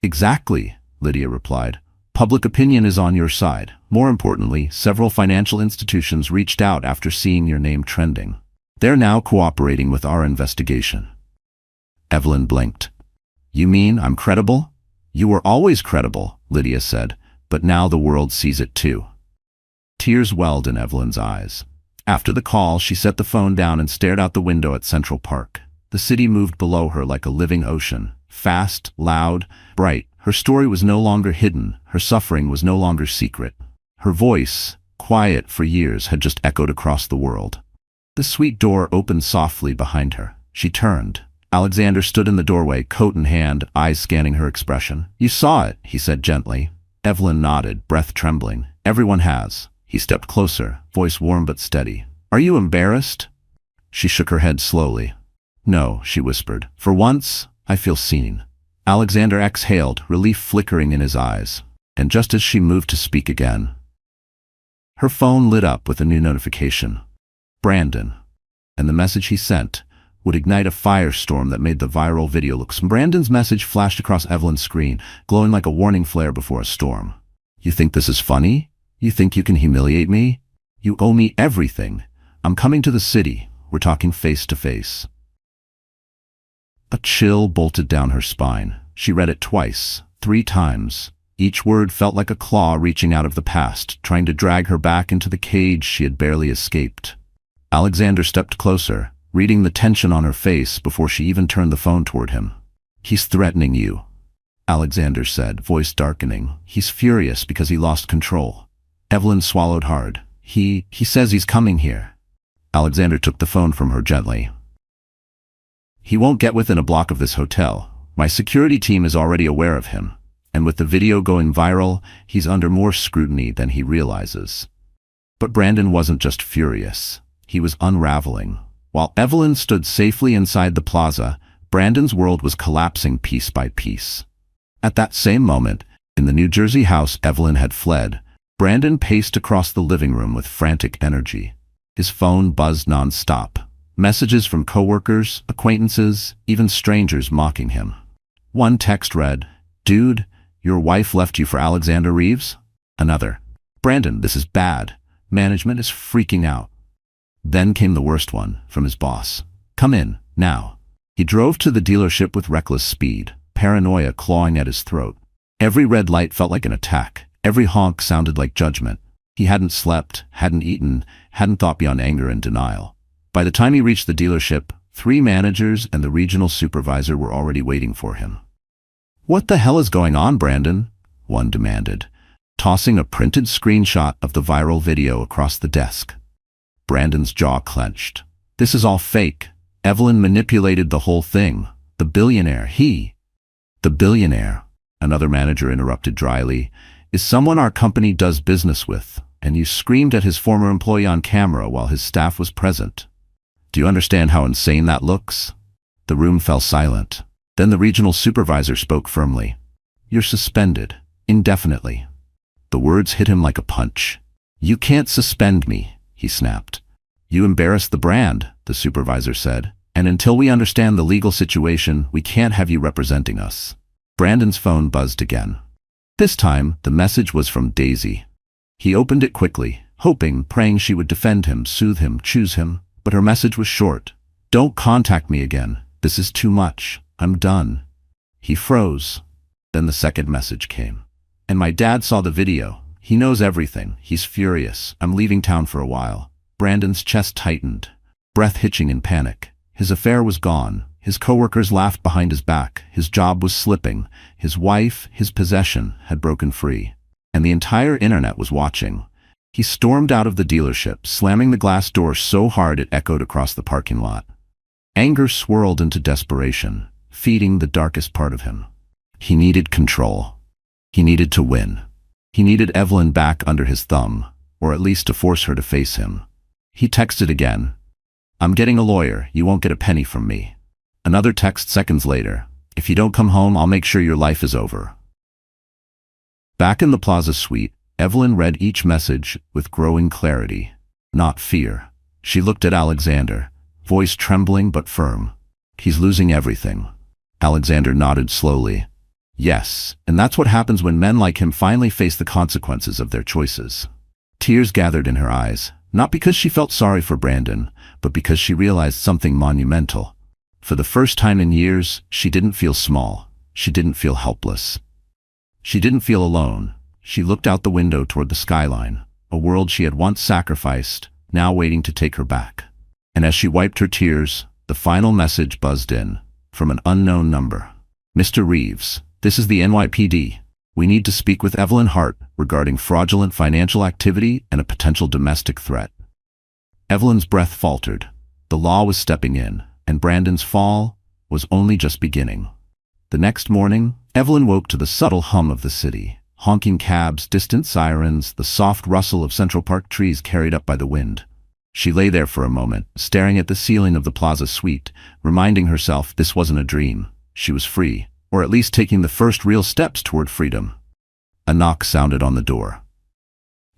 "Exactly," Lydia replied. "Public opinion is on your side. More importantly, several financial institutions reached out after seeing your name trending. They're now cooperating with our investigation." Evelyn blinked. "You mean I'm credible?" "You were always credible," Lydia said, "but now the world sees it too." Tears welled in Evelyn's eyes. After the call, she set the phone down and stared out the window at Central Park. The city moved below her like a living ocean, fast, loud, bright. Her story was no longer hidden, her suffering was no longer secret. Her voice, quiet for years, had just echoed across the world. The suite door opened softly behind her. She turned. Alexander stood in the doorway, coat in hand, eyes scanning her expression. "You saw it," he said gently. Evelyn nodded, breath trembling. "Everyone has." He stepped closer, voice warm but steady. "Are you embarrassed?" She shook her head slowly. "No," she whispered. "For once, I feel seen." Alexander exhaled, relief flickering in his eyes. And just as she moved to speak again, her phone lit up with a new notification. Brandon. And the message he sent would ignite a firestorm that made the viral video look smooth. Brandon's message flashed across Evelyn's screen, glowing like a warning flare before a storm. "You think this is funny? You think you can humiliate me? You owe me everything. I'm coming to the city. We're talking face to face." A chill bolted down her spine. She read it twice, 3 times. Each word felt like a claw reaching out of the past, trying to drag her back into the cage she had barely escaped. Alexander stepped closer, reading the tension on her face before she even turned the phone toward him. "He's threatening you," Alexander said, voice darkening. "He's furious because he lost control." Evelyn swallowed hard. He says he's coming here." Alexander took the phone from her gently. "He won't get within a block of this hotel. My security team is already aware of him. And with the video going viral, he's under more scrutiny than he realizes." But Brandon wasn't just furious. He was unraveling. While Evelyn stood safely inside the plaza, Brandon's world was collapsing piece by piece. At that same moment, in the New Jersey house Evelyn had fled, Brandon paced across the living room with frantic energy. His phone buzzed non-stop. Messages from coworkers, acquaintances, even strangers mocking him. One text read, "Dude, your wife left you for Alexander Reeves?" Another, "Brandon, this is bad. Management is freaking out." Then came the worst one, from his boss. "Come in, now." He drove to the dealership with reckless speed, paranoia clawing at his throat. Every red light felt like an attack. Every honk sounded like judgment. He hadn't slept, hadn't eaten, hadn't thought beyond anger and denial. By the time he reached the dealership, 3 managers and the regional supervisor were already waiting for him. "What the hell is going on, Brandon?" one demanded, tossing a printed screenshot of the viral video across the desk. Brandon's jaw clenched. "This is all fake. Evelyn manipulated the whole thing. The billionaire, The billionaire," another manager interrupted dryly, "is someone our company does business with, and you screamed at his former employee on camera while his staff was present. Do you understand how insane that looks?" The room fell silent. Then the regional supervisor spoke firmly. "You're suspended, indefinitely." The words hit him like a punch. "You can't suspend me," he snapped. "You embarrassed the brand," the supervisor said, "and until we understand the legal situation, we can't have you representing us." Brandon's phone buzzed again. This time, the message was from Daisy. He opened it quickly, hoping, praying she would defend him, soothe him, choose him, but her message was short. "Don't contact me again. This is too much. I'm done." He froze. Then the second message came. "And my dad saw the video. He knows everything. He's furious. I'm leaving town for a while." Brandon's chest tightened, breath hitching in panic. His affair was gone. His coworkers laughed behind his back. His job was slipping. His wife, his possession, had broken free. And the entire internet was watching. He stormed out of the dealership, slamming the glass door so hard it echoed across the parking lot. Anger swirled into desperation, feeding the darkest part of him. He needed control. He needed to win. He needed Evelyn back under his thumb, or at least to force her to face him. He texted again. "I'm getting a lawyer. You won't get a penny from me." Another text seconds later. "If you don't come home, I'll make sure your life is over." Back in the plaza suite, Evelyn read each message with growing clarity, not fear. She looked at Alexander, voice trembling but firm. "He's losing everything." Alexander nodded slowly. "Yes, and that's what happens when men like him finally face the consequences of their choices." Tears gathered in her eyes, not because she felt sorry for Brandon, but because she realized something monumental. For the first time in years, she didn't feel small. She didn't feel helpless. She didn't feel alone. She looked out the window toward the skyline, a world she had once sacrificed, now waiting to take her back. And as she wiped her tears, the final message buzzed in, from an unknown number. "Mr. Reeves, this is the NYPD. We need to speak with Evelyn Hart regarding fraudulent financial activity and a potential domestic threat." Evelyn's breath faltered. The law was stepping in, and Brandon's fall was only just beginning. The next morning, Evelyn woke to the subtle hum of the city. Honking cabs, distant sirens, the soft rustle of Central Park trees carried up by the wind. She lay there for a moment, staring at the ceiling of the plaza suite, reminding herself this wasn't a dream. She was free, or at least taking the first real steps toward freedom. A knock sounded on the door.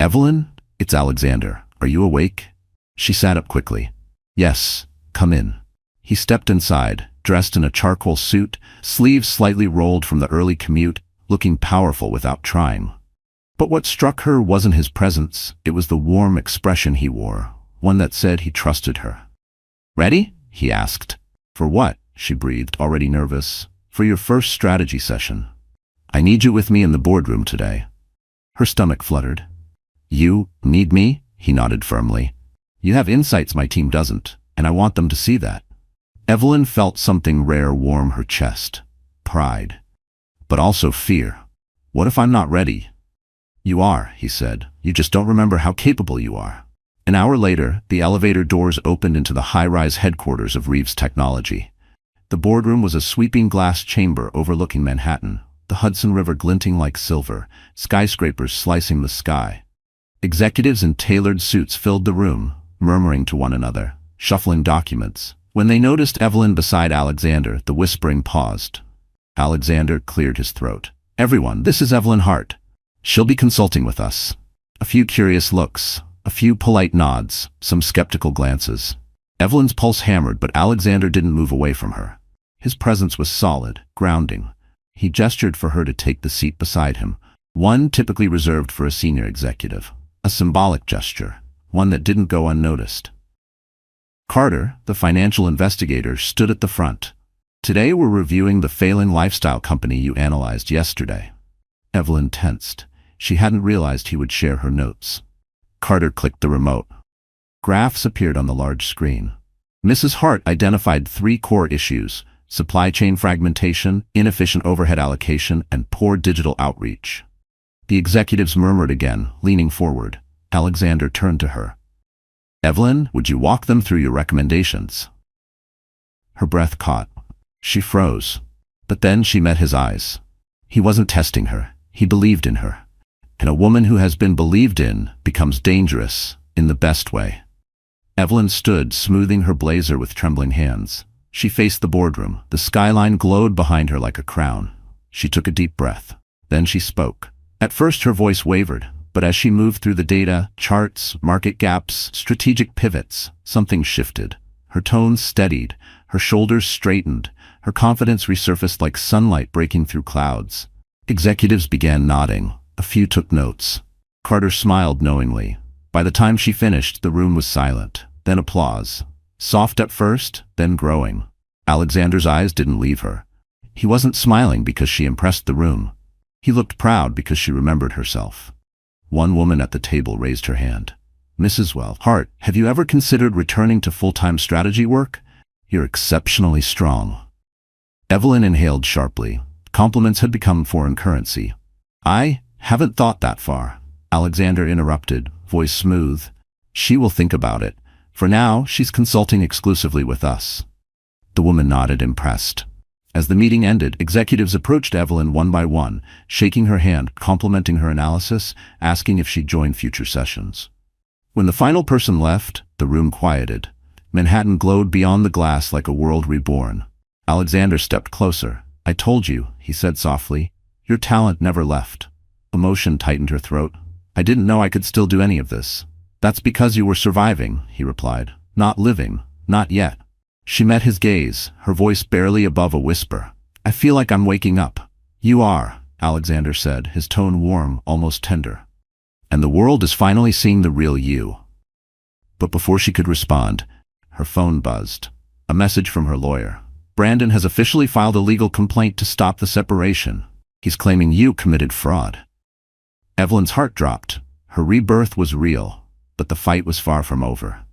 "Evelyn, it's Alexander. Are you awake?" She sat up quickly. "Yes, come in." He stepped inside, dressed in a charcoal suit, sleeves slightly rolled from the early commute, looking powerful without trying. But what struck her wasn't his presence, it was the warm expression he wore, one that said he trusted her. "Ready?" he asked. "For what?" she breathed, already nervous. "For your first strategy session. I need you with me in the boardroom today." Her stomach fluttered. "You need me?" He nodded firmly. "You have insights my team doesn't, and I want them to see that." Evelyn felt something rare warm her chest. Pride. But also fear. "What if I'm not ready?" "You are," he said. "You just don't remember how capable you are." An hour later, the elevator doors opened into the high-rise headquarters of Reeves Technology. The boardroom was a sweeping glass chamber overlooking Manhattan, the Hudson River glinting like silver, skyscrapers slicing the sky. Executives in tailored suits filled the room, murmuring to one another, shuffling documents. When they noticed Evelyn beside Alexander, the whispering paused. Alexander cleared his throat. "Everyone, this is Evelyn Hart. She'll be consulting with us." A few curious looks, a few polite nods, some skeptical glances. Evelyn's pulse hammered, but Alexander didn't move away from her. His presence was solid, grounding. He gestured for her to take the seat beside him, one typically reserved for a senior executive. A symbolic gesture, one that didn't go unnoticed. Carter, the financial investigator, stood at the front. "Today we're reviewing the failing lifestyle company you analyzed yesterday." Evelyn tensed. She hadn't realized he would share her notes. Carter clicked the remote. Graphs appeared on the large screen. Mrs. Hart identified 3 core issues: supply chain fragmentation, inefficient overhead allocation, and poor digital outreach. The executives murmured again, leaning forward. Alexander turned to her. "Evelyn, would you walk them through your recommendations?" Her breath caught. She froze. But then she met his eyes. He wasn't testing her. He believed in her. And a woman who has been believed in becomes dangerous, in the best way. Evelyn stood, smoothing her blazer with trembling hands. She faced the boardroom. The skyline glowed behind her like a crown. She took a deep breath. Then she spoke. At first her voice wavered, but as she moved through the data, charts, market gaps, strategic pivots, something shifted. Her tones steadied, her shoulders straightened, her confidence resurfaced like sunlight breaking through clouds. Executives began nodding. A few took notes. Carter smiled knowingly. By the time she finished, the room was silent. Then applause. Soft at first, then growing. Alexander's eyes didn't leave her. He wasn't smiling because she impressed the room. He looked proud because she remembered herself. One woman at the table raised her hand. "Mrs. Hart, have you ever considered returning to full-time strategy work? You're exceptionally strong." Evelyn inhaled sharply. Compliments had become foreign currency. "I haven't thought that far," Alexander interrupted, voice smooth. "She will think about it. For now, she's consulting exclusively with us." The woman nodded, impressed. As the meeting ended, executives approached Evelyn one by one, shaking her hand, complimenting her analysis, asking if she'd join future sessions. When the final person left, the room quieted. Manhattan glowed beyond the glass like a world reborn. Alexander stepped closer. "I told you," he said softly. "Your talent never left." Emotion tightened her throat. "I didn't know I could still do any of this." "That's because you were surviving," he replied. "Not living. Not yet." She met his gaze, her voice barely above a whisper. "I feel like I'm waking up." "You are," Alexander said, his tone warm, almost tender. "And the world is finally seeing the real you." But before she could respond, her phone buzzed. A message from her lawyer. "Brandon has officially filed a legal complaint to stop the separation. He's claiming you committed fraud." Evelyn's heart dropped. Her rebirth was real, but the fight was far from over.